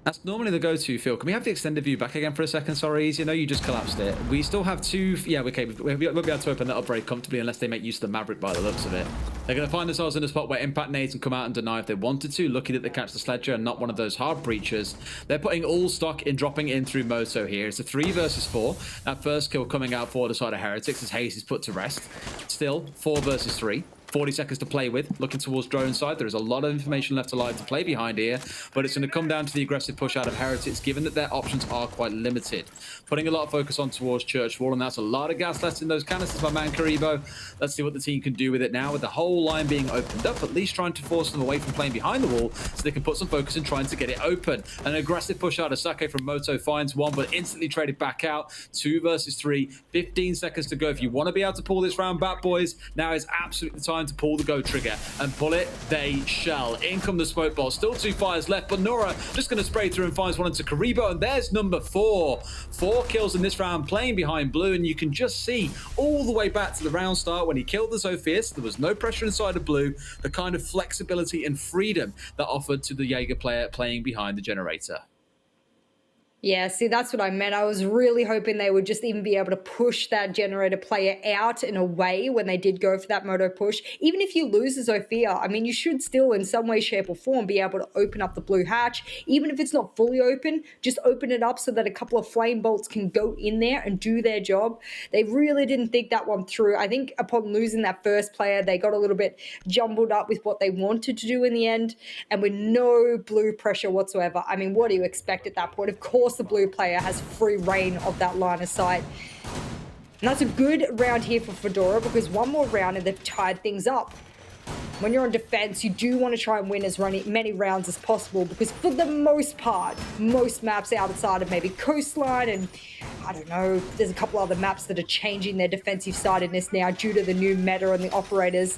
That's normally the go-to, Phil. Can we have the extended view back again for a second? Sorry, you know, you just collapsed it. We still have two... Yeah, okay, we won't be able to open that up very comfortably unless they make use of the Maverick by the looks of it. They're going to find themselves in a spot where impact nades can come out and deny if they wanted to. Lucky that they catch the Sledger and not one of those hard breachers. They're putting all stock in dropping in through Moto here. It's a 3 versus 4. That first kill coming out for the side of Heretics as Hayes is put to rest. Still, 4 versus 3. 40 seconds to play with. Looking towards drone side, there is a lot of information left alive to play behind here, but it's going to come down to the aggressive push out of Heretics, given that their options are quite limited. Putting a lot of focus on towards Church Wall, and that's a lot of gas left in those canisters, my man Karibo. Let's see what the team can do with it now, with the whole line being opened up, at least trying to force them away from playing behind the wall, so they can put some focus in trying to get it open. An aggressive push out of Sake from Moto finds one, but instantly traded back out. 2 versus 3, 15 seconds to go. If you want to be able to pull this round back, boys, now is absolutely the time to pull the go trigger, and pull it they shall. In come the smoke ball. Still 2 fires left, but Nora just going to spray through and finds one into Karibo, and there's number 4. 4 kills in this round playing behind blue, and you can just see all the way back to the round start when he killed the Zophius. There was no pressure inside of blue, the kind of flexibility and freedom that offered to the Jaeger player playing behind the generator. Yeah, see, that's what I meant. I was really hoping they would just even be able to push that generator player out and away when they did go for that moto push. Even if you lose the Zofia, I mean, you should still in some way, shape or form be able to open up the blue hatch. Even if it's not fully open, just open it up so that a couple of flame bolts can go in there and do their job. They really didn't think that one through. I think upon losing that first player, they got a little bit jumbled up with what they wanted to do in the end, and with no blue pressure whatsoever. I mean, what do you expect at that point? Of course, the blue player has free reign of that line of sight. And that's a good round here for Fedora, because one more round and they've tied things up. When you're on defense, you do want to try and win as many rounds as possible, because for the most part, most maps outside of maybe Coastline and I don't know, there's a couple other maps that are changing their defensive sidedness now due to the new meta and the operators.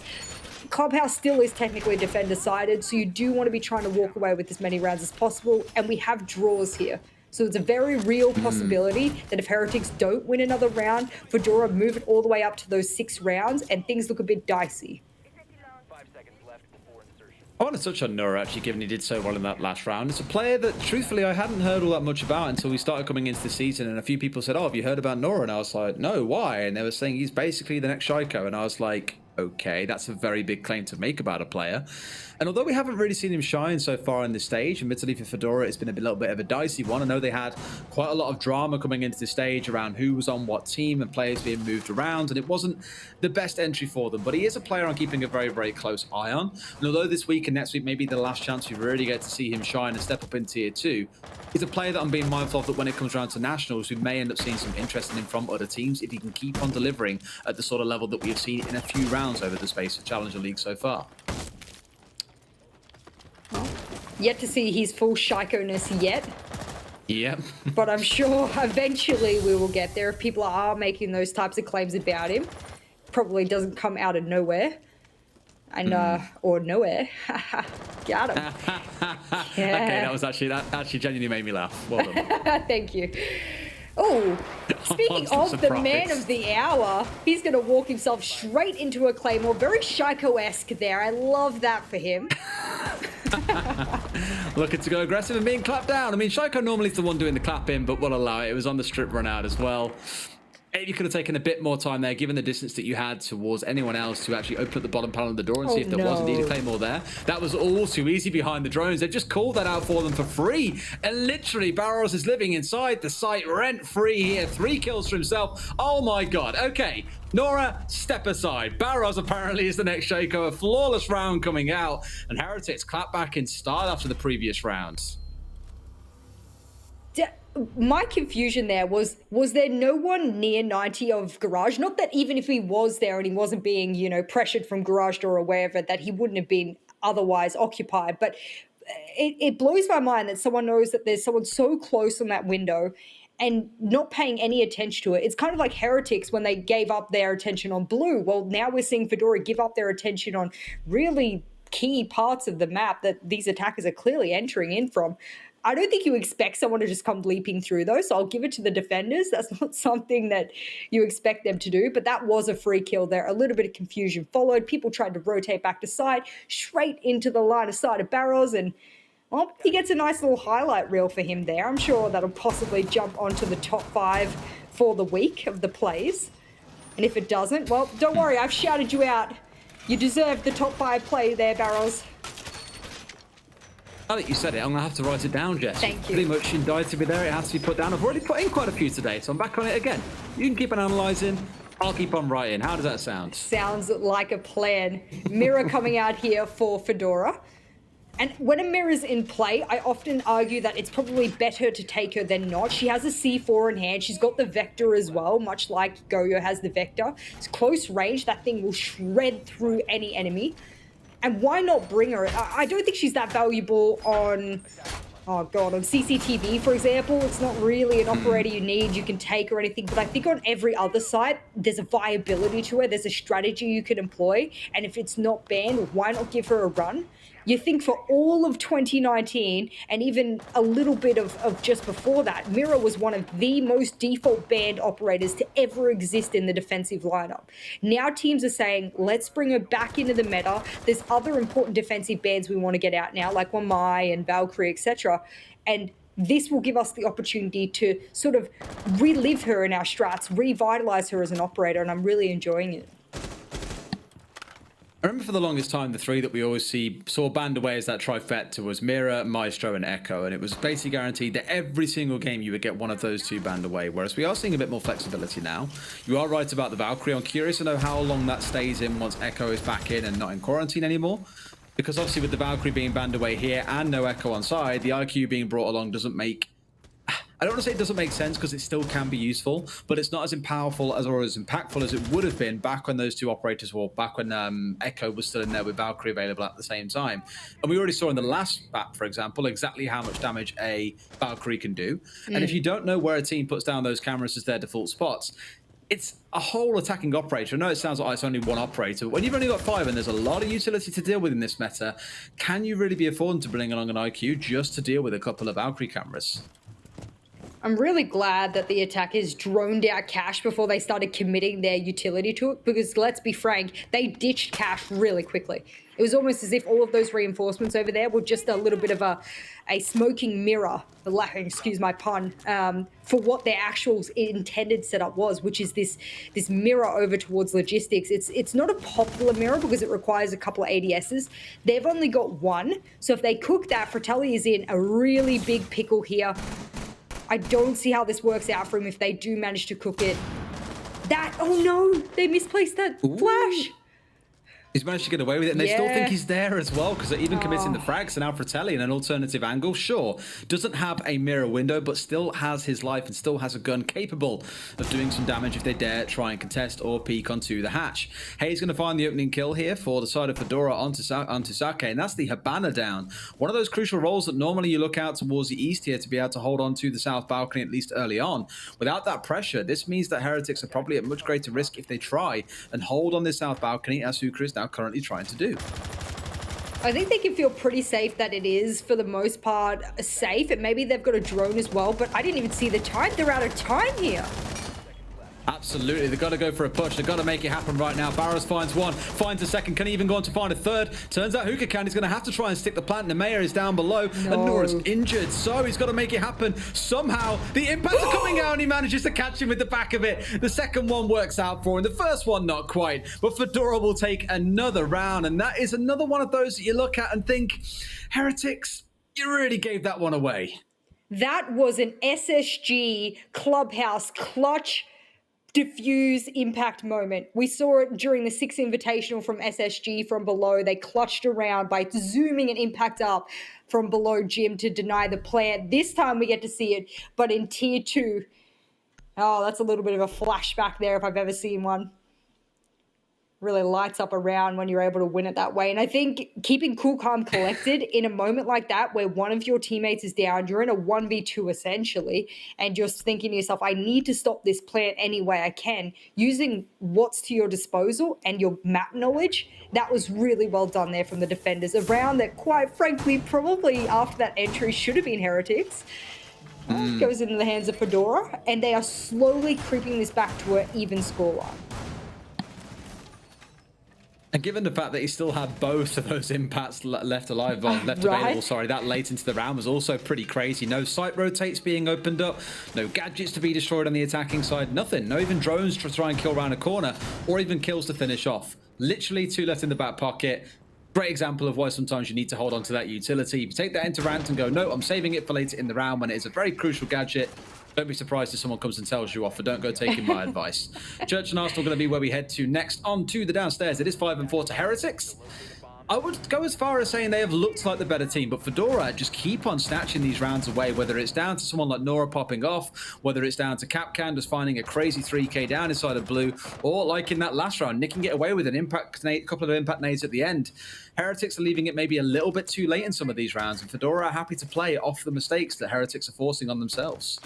Clubhouse still is technically defender-sided, so you do want to be trying to walk away with as many rounds as possible, and we have draws here. So it's a very real possibility that if Heretics don't win another round, Fedora move it all the way up to those 6 rounds and things look a bit dicey. I want to touch on Nora, actually, given he did so well in that last round. It's a player that, truthfully, I hadn't heard all that much about until we started coming into the season, and a few people said, oh, have you heard about Nora? And I was like, no, why? And they were saying he's basically the next Shaiko, and I was like, okay, that's a very big claim to make about a player. And although we haven't really seen him shine so far in this stage, admittedly for Fedora, it's been a little bit of a dicey one. I know they had quite a lot of drama coming into the stage around who was on what team and players being moved around, and it wasn't the best entry for them. But he is a player I'm keeping a very, very close eye on. And although this week and next week may be the last chance we really get to see him shine and step up in Tier 2, he's a player that I'm being mindful of that when it comes around to Nationals, we may end up seeing some interest in him from other teams if he can keep on delivering at the sort of level that we have seen in a few rounds over the space of Challenger League so far. Yet to see his full Shaiko-ness yet. Yep. But I'm sure eventually we will get there if people are making those types of claims about him. Probably doesn't come out of nowhere. And, or nowhere. Got him. Okay, that actually genuinely made me laugh. Well done. Thank you. Oh, speaking of the man of the hour, he's going to walk himself straight into a Claymore. Very Shaiko-esque there. I love that for him. Looking to go aggressive and being clapped down. I mean, Shaiko normally is the one doing the clapping, but we'll allow it. It was on the strip run out as well. Maybe you could have taken a bit more time there, given the distance that you had towards anyone else to actually open up the bottom panel of the door and see if there was indeed a Claymore there. That was all too easy behind the drones. They've just called that out for them for free. And literally, Barros is living inside the site rent-free here. 3 kills for himself. Oh my god. Okay, Nora, step aside. Barros apparently is the next Shaiko. A flawless round coming out. And Heretics clap back in style after the previous rounds. My confusion there was there no one near 90 of Garage? Not that even if he was there and he wasn't being, you know, pressured from Garage Door or wherever, that he wouldn't have been otherwise occupied. But it blows my mind that someone knows that there's someone so close on that window and not paying any attention to it. It's kind of like Heretics when they gave up their attention on blue. Well, now we're seeing Fedora give up their attention on really key parts of the map that these attackers are clearly entering in from. I don't think you expect someone to just come leaping through those, so I'll give it to the defenders. That's not something that you expect them to do, but that was a free kill there. A little bit of confusion followed. People tried to rotate back to side, straight into the line of sight of Barros, and well, he gets a nice little highlight reel for him there. I'm sure that'll possibly jump onto the top 5 for the week of the plays. And if it doesn't, well, don't worry, I've shouted you out. You deserve the top 5 play there, Barros. Now that you said it, I'm going to have to write it down, Jess. Thank you. Pretty much indicted to be there. It has to be put down. I've already put in quite a few today, so I'm back on it again. You can keep on analysing. I'll keep on writing. How does that sound? Sounds like a plan. Mirror coming out here for Fedora. And when a mirror's in play, I often argue that it's probably better to take her than not. She has a C4 in hand. She's got the Vector as well, much like Goyo has the Vector. It's close range. That thing will shred through any enemy. And why not bring her? I don't think she's that valuable on, oh God, on CCTV, for example. It's not really an operator you need. You can take or anything. But I think on every other side, there's a viability to her. There's a strategy you could employ. And if it's not banned, why not give her a run? You think for all of 2019 and even a little bit of just before that, Mira was one of the most default banned operators to ever exist in the defensive lineup. Now teams are saying, let's bring her back into the meta. There's other important defensive bans we want to get out now, like Wamai and Valkyrie, etc. And this will give us the opportunity to sort of relive her in our strats, revitalize her as an operator, and I'm really enjoying it. I remember for the longest time, the 3 that we always saw banned away as that trifecta was Mira, Maestro, and Echo, and it was basically guaranteed that every single game you would get one of those 2 banned away, whereas we are seeing a bit more flexibility now. You are right about the Valkyrie. I'm curious to know how long that stays in once Echo is back in and not in quarantine anymore, because obviously with the Valkyrie being banned away here and no Echo on side, the IQ being brought along doesn't make... I don't want to say it doesn't make sense because it still can be useful, but it's not as powerful as or as impactful as it would have been back when those 2 operators were, back when Echo was still in there with Valkyrie available at the same time. And we already saw in the last map, for example, exactly how much damage a Valkyrie can do. And if you don't know where a team puts down those cameras as their default spots, it's a whole attacking operator. I know it sounds like it's only one operator, but when you've only got 5 and there's a lot of utility to deal with in this meta, can you really be affording to bring along an IQ just to deal with a couple of Valkyrie cameras? I'm really glad that the attackers droned out Cash before they started committing their utility to it, because let's be frank, they ditched Cash really quickly. It was almost as if all of those reinforcements over there were just a little bit of a smoking mirror, excuse my pun, for what their actual intended setup was, which is this mirror over towards logistics. It's not a popular mirror because it requires a couple of ADSs. They've only got one, so if they cook that, Fratelli is in a really big pickle here. I don't see how this works out for him if they do manage to cook it. Oh no, they misplaced that flash. He's managed to get away with it, and they still think he's there as well, because they're even committing the frags. And now Fratelli in an alternative angle, sure, doesn't have a mirror window, but still has his life and still has a gun capable of doing some damage if they dare try and contest or peek onto the hatch. Hayes going to find the opening kill here for the side of Fedora onto Sake, and that's the Habana down. One of those crucial roles that normally you look out towards the east here to be able to hold on to the south balcony, at least early on. Without that pressure, this means that Heretics are probably at much greater risk if they try and hold on this south balcony, as Sucre is now currently trying to do. I think they can feel pretty safe that it is, for the most part, safe. And maybe they've got a drone as well, but I didn't even see the time. They're out of time here. Absolutely, they've got to go for a push. They've got to make it happen right now. Barrows finds one, finds a second, can he even go on to find a third? Turns out Hookah Can is going to have to try and stick the plant. Nemea is down below, and Nora's injured, so he's got to make it happen somehow. The impacts are coming out, and he manages to catch him with the back of it. The second one works out for him. The first one, not quite, but Fedora will take another round, and that is another one of those that you look at and think, Heretics, you really gave that one away. That was an SSG Clubhouse clutch diffuse impact moment. We saw it during the 6 Invitational from SSG from below. They clutched around by zooming an impact up from below Jim to deny the plant. This time we get to see it, but in tier 2. Oh, that's a little bit of a flashback there if I've ever seen one. Really lights up a round when you're able to win it that way. And I think keeping cool, calm, collected in a moment like that where one of your teammates is down, you're in a 1v2 essentially, and you're thinking to yourself, I need to stop this plant any way I can, using what's to your disposal and your map knowledge. That was really well done there from the defenders. A round that, quite frankly, probably after that entry should have been Heretics. Goes into the hands of Fedora, and they are slowly creeping this back to an even scoreline. And given the fact that he still had both of those impacts left available, sorry, that late into the round was also pretty crazy. No site rotates being opened up, no gadgets to be destroyed on the attacking side, nothing. No even drones to try and kill around a corner, or even kills to finish off. Literally 2 left in the back pocket. Great example of why sometimes you need to hold on to that utility. You take that into rant and go, no, I'm saving it for later in the round when it is a very crucial gadget. Don't be surprised if someone comes and tells you off, but don't go taking my advice. Church and Arsenal going to be where we head to next. On to the downstairs. It is 5-4 to Heretics. I would go as far as saying they have looked like the better team, but Fedora just keep on snatching these rounds away, whether it's down to someone like Nora popping off, whether it's down to Capcan just finding a crazy 3k down inside of blue, or like in that last round, nicking it away with an impact nade, couple of impact nades at the end. Heretics are leaving it maybe a little bit too late in some of these rounds, and Fedora are happy to play off the mistakes that Heretics are forcing on themselves.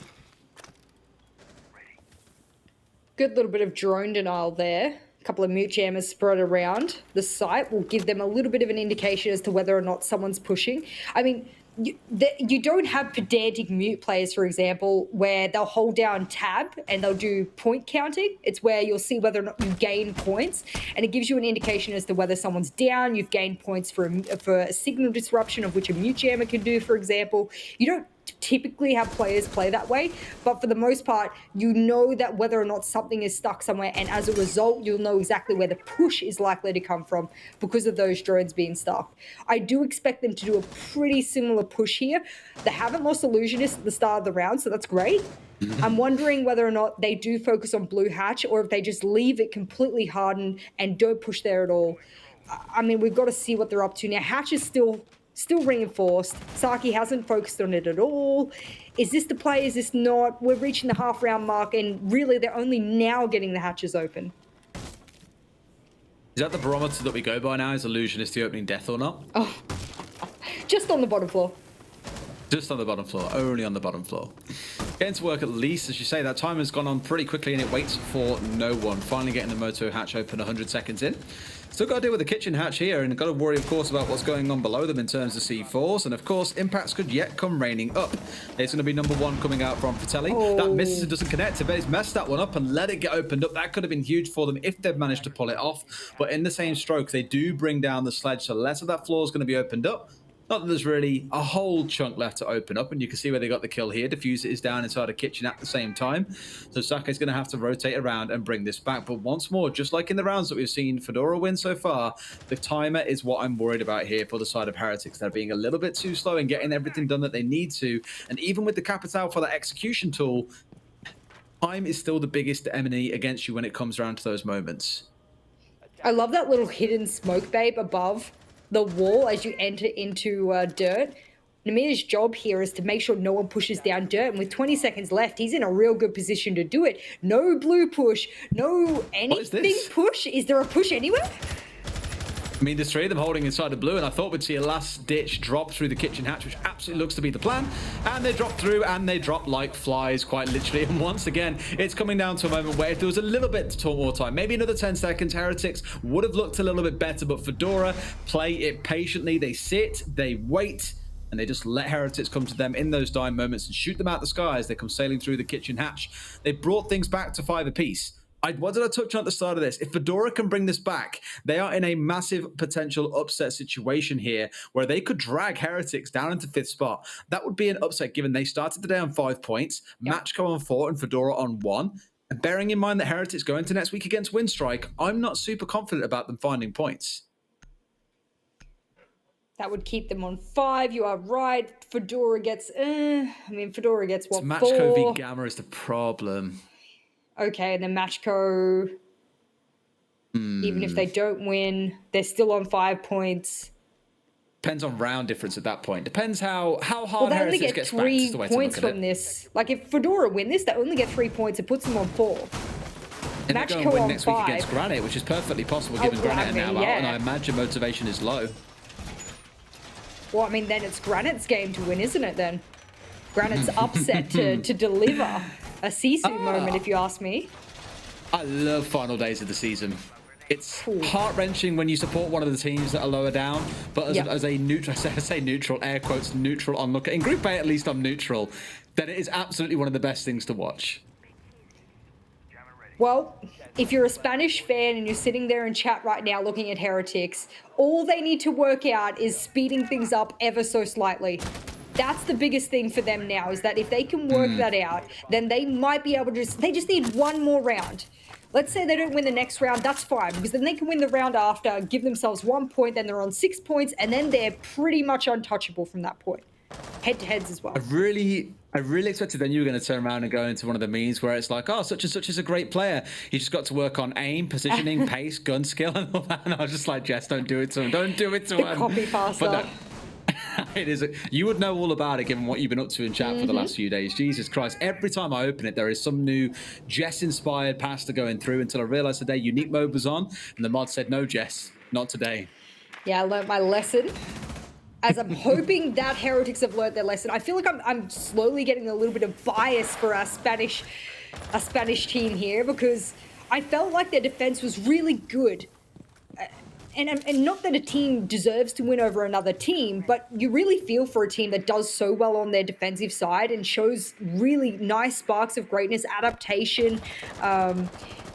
Good little bit of drone denial there. A couple of mute jammers spread around the site will give them a little bit of an indication as to whether or not someone's pushing. I mean, you don't have pedantic mute players, for example, where they'll hold down tab and they'll do point counting. It's where you'll see whether or not you gain points, and it gives you an indication as to whether someone's down. You've gained points for a signal disruption, of which a mute jammer can do, for example. You don't typically have players play that way, but for the most part, you know that whether or not something is stuck somewhere, and as a result, you'll know exactly where the push is likely to come from because of those drones being stuck. I do expect them to do a pretty similar push here. They haven't lost Illusionist at the start of the round, so that's great. I'm wondering whether or not they do focus on blue hatch, or if they just leave it completely hardened and don't push there at all. I mean, we've got to see what they're up to now. Hatch is still reinforced. Saki hasn't focused on it at all. Is this the play? Is this not? We're reaching the half round mark, and really they're only now getting the hatches open. Is that the barometer that we go by now? Is Illusionist the opening death or not? Oh, just on the bottom floor. Just on the bottom floor. Only on the bottom floor. Getting to work at least, as you say, that time has gone on pretty quickly and it waits for no one. Finally getting the moto hatch open 100 seconds in. Still got to deal with the kitchen hatch here and got to worry, of course, about what's going on below them in terms of C4s. And, of course, impacts could yet come raining up. It's going to be number one coming out from Fratelli. That misses and doesn't connect. Tibet's messed that one up and let it get opened up. That could have been huge for them if they'd managed to pull it off. But in the same stroke, they do bring down the sledge, so less of that floor is going to be opened up. Not that there's really a whole chunk left to open up, and you can see where they got the kill here. Diffuser is down inside a kitchen at the same time. So Sake's going to have to rotate around and bring this back. But once more, just like in the rounds that we've seen Fedora win so far, the timer is what I'm worried about here for the side of Heretics. They're being a little bit too slow in getting everything done that they need to. And even with the Capital for that execution tool, time is still the biggest enemy against you when it comes around to those moments. I love that little hidden smoke babe above the wall as you enter into dirt. Namir's job here is to make sure no one pushes down dirt, and with 20 seconds left, he's in a real good position to do it. No blue push, no anything push. Is there a push anywhere? I mean, there's three of them holding inside the blue, and I thought we'd see a last-ditch drop through the kitchen hatch, which absolutely looks to be the plan. And they drop through, and they drop like flies, quite literally. And once again, it's coming down to a moment where if there was a little bit more time, maybe another 10 seconds, Heretics would have looked a little bit better. But Fedora play it patiently. They sit, they wait, and they just let Heretics come to them in those dying moments and shoot them out the sky as they come sailing through the kitchen hatch. They brought things back to 5 apiece. What did I touch on at the start of this? If Fedora can bring this back, they are in a massive potential upset situation here where they could drag Heretics down into 5th spot. That would be an upset given they started the day on 5 points, Matchco on 4 and Fedora on 1. And bearing in mind that Heretics go into next week against Windstrike, I'm not super confident about them finding points. That would keep them on 5. You are right. Fedora gets, Fedora gets what, 4? Matchco v Gamma is the problem. Okay, and then Matchco, even if they don't win, they're still on 5 points. Depends on round difference at that point. Depends how hard Heretics gets back. They only get 3 points from this. Like, if Fedora win this, they only get 3 points. It puts them on 4. And they're going to win next week against Granite, which is perfectly possible given Granite are now out, and I imagine motivation is low. Well, I mean, then it's Granite's game to win, isn't it, then? Granite's upset to deliver a Sisu moment, if you ask me. I love final days of the season. It's heart-wrenching when you support one of the teams that are lower down, but as a neutral, I say neutral, air quotes, neutral onlooker. In Group A, at least I'm neutral. Then it is absolutely one of the best things to watch. Well, if you're a Spanish fan and you're sitting there in chat right now looking at Heretics, all they need to work out is speeding things up ever so slightly. That's the biggest thing for them now, is that if they can work that out, then they might be able to they just need one more round. Let's say they don't win the next round, that's fine, because then they can win the round after, give themselves 1 point, then they're on 6 points, and then they're pretty much untouchable from that point. Head-to-heads as well. I really expected then you were going to turn around and go into one of the memes where it's like, oh, such and such is a great player. You just got to work on aim, positioning, pace, gun skill, and all that. And I was just like, Jess, don't do it to him. Don't do it to him. Copy pasta. It is. You would know all about it given what you've been up to in chat for the last few days. Jesus Christ. Every time I open it, there is some new Jess-inspired pasta going through until I realized today unique mode was on. And the mod said, no, Jess, not today. Yeah, I learned my lesson. As I'm hoping that Heretics have learned their lesson. I feel like I'm slowly getting a little bit of bias for our Spanish team here, because I felt like their defense was really good. And not that a team deserves to win over another team, but you really feel for a team that does so well on their defensive side and shows really nice sparks of greatness, adaptation,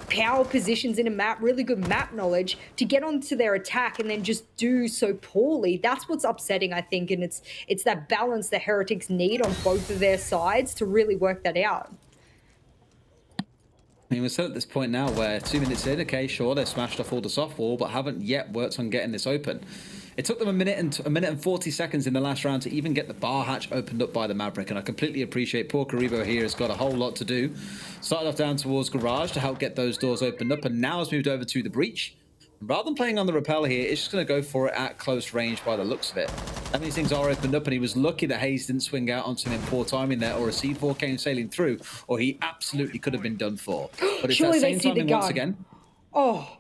power positions in a map, really good map knowledge, to get onto their attack and then just do so poorly. That's what's upsetting, I think, and it's that balance the Heretics need on both of their sides to really work that out. I mean, we're still at this point now where 2 minutes in, okay, sure, they've smashed off all the soft wall, but haven't yet worked on getting this open. It took them a minute and 40 seconds in the last round to even get the bar hatch opened up by the Maverick, and I completely appreciate poor Karibo here has got a whole lot to do. Started off down towards Garage to help get those doors opened up, and now has moved over to the Breach. Rather than playing on the rappel here, it's just going to go for it at close range by the looks of it. That means things are opened up, and he was lucky that Hayes didn't swing out onto him in poor timing there, or a C4 came sailing through, or he absolutely could have been done for. But it's that same timing once again. Oh,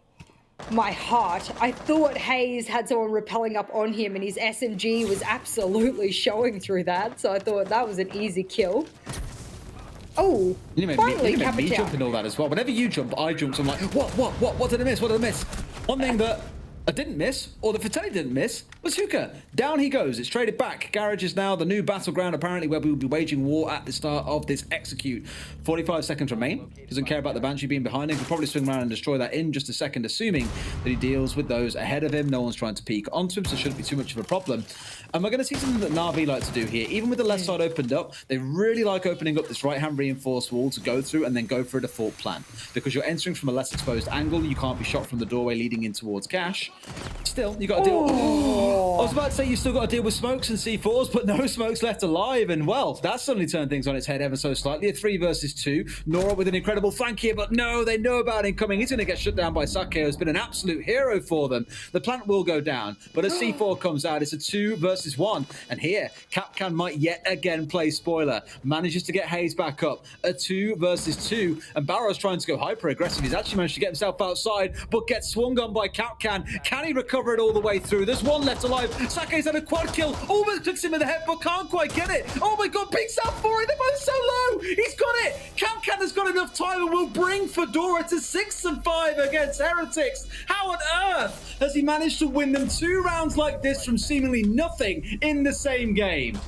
my heart. I thought Hayes had someone rappelling up on him, and his SMG was absolutely showing through that, so I thought that was an easy kill. Oh, finally, me cap it jump down. and all that as well. Whenever you jump, I jump. So I'm like, what did I miss? What did I miss? One thing that I didn't miss, or the Fratelli didn't miss, was Hookah. Down he goes. It's traded back. Garage is now the new battleground, apparently, where we will be waging war at the start of this execute. 45 seconds remain. Doesn't care about the Banshee being behind him. He'll probably swing around and destroy that in just a second, assuming that he deals with those ahead of him. No one's trying to peek onto him, so it shouldn't be too much of a problem. And we're going to see something that Na'Vi like to do here. Even with the left side opened up, they really like opening up this right-hand reinforced wall to go through and then go for a default plan. Because you're entering from a less exposed angle, you can't be shot from the doorway leading in towards Cash. Still, you got to deal. I was about to say you still got to deal with smokes and C4s, but no smokes left alive. And well, that suddenly turned things on its head ever so slightly. A 3 versus 2. Nora with an incredible flank here, but no, they know about him coming. He's going to get shut down by Sake, who's been an absolute hero for them. The plant will go down, but as C4 comes out, it's a 2 versus 1. And here, Capcan might yet again play spoiler. Manages to get Hayes back up. A 2 versus 2. And Barrow's trying to go hyper aggressive. He's actually managed to get himself outside, but gets swung on by Capcan. Can he recover it all the way through? There's one left alive. Sake's had a quad kill. Almost clicks him in the head, but can't quite get it. Oh my god, big South for it. They're both so low. He's got it. Capcan has got enough time and will bring Fedora to 6-5 against Heretics. How on earth has he managed to win them 2 rounds like this from seemingly nothing in the same game?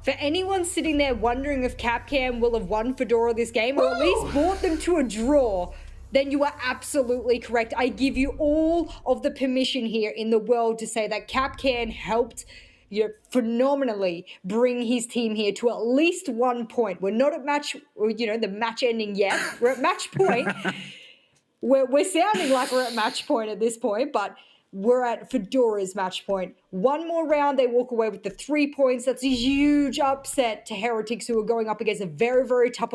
For anyone sitting there wondering if Capcam will have won Fedora this game, or at least brought them to a draw, then you are absolutely correct. I give you all of the permission here in the world to say that Capcan helped phenomenally bring his team here to at least 1 point. We're not at the match ending yet. We're at match point. We're sounding like we're at match point at this point, but we're at Fedora's match point. 1 more round, they walk away with the 3 points. That's a huge upset to Heretics, who are going up against a very, very tough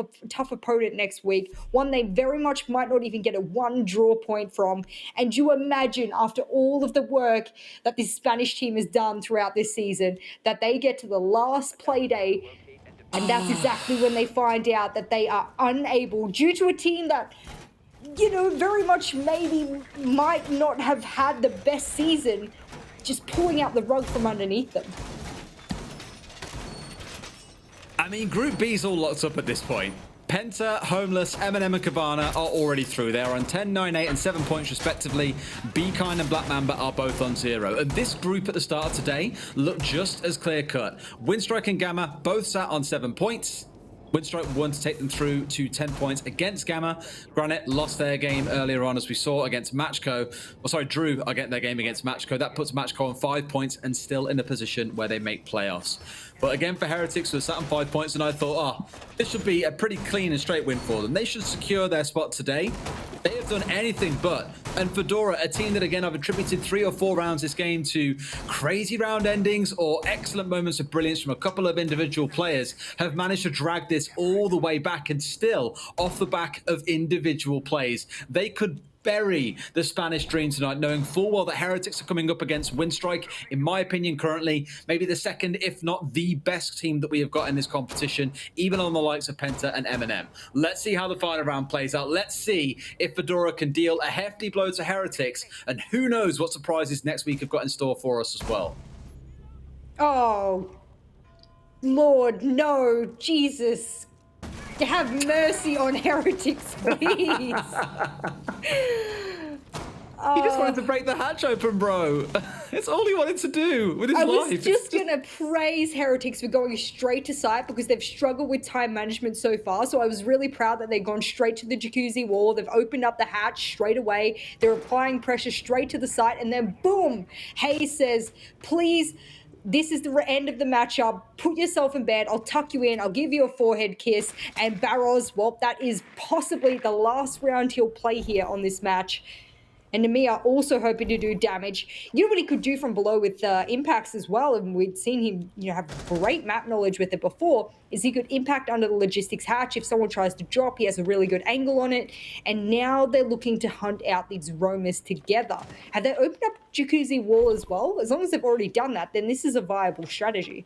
opponent next week. One they very much might not even get a 1 draw point from. And you imagine, after all of the work that this Spanish team has done throughout this season, that they get to the last Playday, and that's exactly when they find out that they are unable, due to a team that very much maybe might not have had the best season, just pulling out the rug from underneath them. I mean, Group B's all locked up at this point. Penta, Homeless, Eminem, and Cabana are already through. They are on 10, 9, 8, and 7 points respectively. Be Kind and Black Mamba are both on 0. And this group at the start of today looked just as clear-cut. Windstrike and Gamma both sat on 7 points. Windstrike won to take them through to 10 points against Gamma. Granite lost their game earlier on, as we saw, against Matchco. Drew against their game against Matchco. That puts Matchco on 5 points and still in a position where they make playoffs. But again, for Heretics, we were sat on 5 points, and I thought, this should be a pretty clean and straight win for them. They should secure their spot today. They have done anything but. And Fedora, a team that, again, I've attributed 3 or 4 rounds this game to crazy round endings or excellent moments of brilliance from a couple of individual players, have managed to drag this all the way back, and still off the back of individual plays. They could bury the Spanish dream tonight, knowing full well that Heretics are coming up against Windstrike, in my opinion, currently maybe the second, if not the best team that we have got in this competition, even on the likes of Penta and Eminem. Let's see how the final round plays out. Let's see if Fedora can deal a hefty blow to Heretics, and who knows what surprises next week have got in store for us as well. Oh, Lord, no, Jesus. Have mercy on Heretics, please. He just wanted to break the hatch open, bro. It's all he wanted to do with his life. I was just going to praise Heretics for going straight to site, because they've struggled with time management so far. So I was really proud that they've gone straight to the jacuzzi wall. They've opened up the hatch straight away. They're applying pressure straight to the site. And then boom, Hayes says, please, this is the end of the matchup. Put yourself in bed. I'll tuck you in. I'll give you a forehead kiss. And Barros, well, that is possibly the last round he'll play here on this match. And Namia also hoping to do damage. You know what he could do from below with impacts as well, and we'd seen him have great map knowledge with it before, is he could impact under the logistics hatch. If someone tries to drop, he has a really good angle on it. And now they're looking to hunt out these roamers together. Have they opened up Jacuzzi Wall as well? As long as they've already done that, then this is a viable strategy.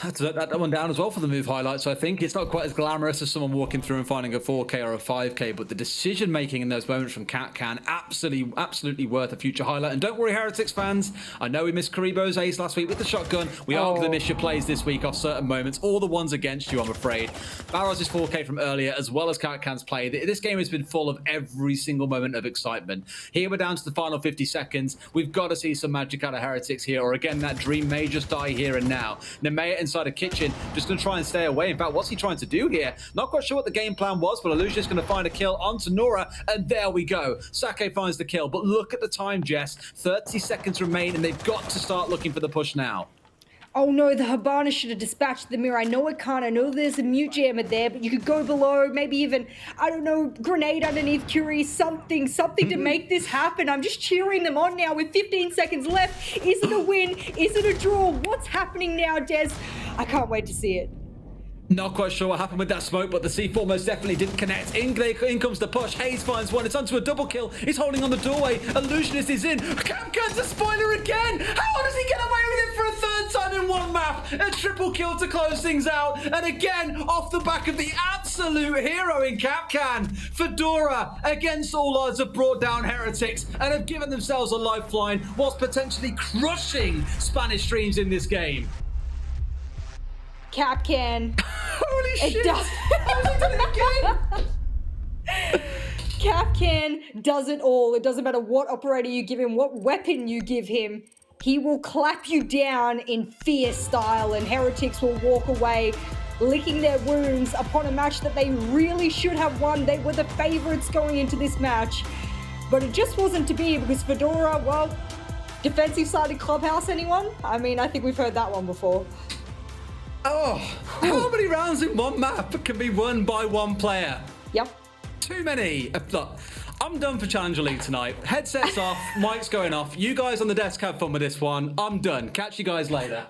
That one down as well for the move highlights. I think it's not quite as glamorous as someone walking through and finding a 4K or a 5K, but the decision making in those moments from CatCan, absolutely worth a future highlight. And don't worry, Heretics fans, I know we missed Karibo's ace last week with the shotgun. We are going to miss your plays this week off certain moments, all the ones against you, I'm afraid. Barros' 4K from earlier, as well as CatCan's play. This game has been full of every single moment of excitement. Here we're down to the final 50 seconds. We've got to see some magic out of Heretics here, or again, that dream may just die here and now. Nemea inside a kitchen, just going to try and stay away. In fact, what's he trying to do here? Not quite sure what the game plan was, but Illusionist going to find a kill onto Nora, and there we go. Sake finds the kill, but look at the time, Jess. 30 seconds remain, and they've got to start looking for the push now. Oh no, the Habana should have dispatched the mirror. I know it can't. I know there's a mute jammer there, but you could go below, maybe even, I don't know, grenade underneath Curie, something to make this happen. I'm just cheering them on now with 15 seconds left. Is it a win? Is it a draw? What's happening now, Des? I can't wait to see it. Not quite sure what happened with that smoke, but the C4 most definitely didn't connect. In comes the push. Hayes finds one. It's onto a double kill. He's holding on the doorway. Illusionist is in. CatCan's a spoiler again. How does he get away with it for a third time in one map? A triple kill to close things out. And again, off the back of the absolute hero in CatCan. Fedora, against all odds, have brought down Heretics and have given themselves a lifeline whilst potentially crushing Spanish streams in this game. CatCan. Holy shit! CatCan does it all. It doesn't matter what operator you give him, what weapon you give him. He will clap you down in fierce style, and Heretics will walk away licking their wounds upon a match that they really should have won. They were the favorites going into this match, but it just wasn't to be because Fedora, well, defensive sided clubhouse, anyone? I mean, I think we've heard that one before. Oh, how many rounds in one map can be won by one player? Yep. Too many. Look, I'm done for Challenger League tonight. Headsets off, mic's going off. You guys on the desk have fun with this one. I'm done. Catch you guys later.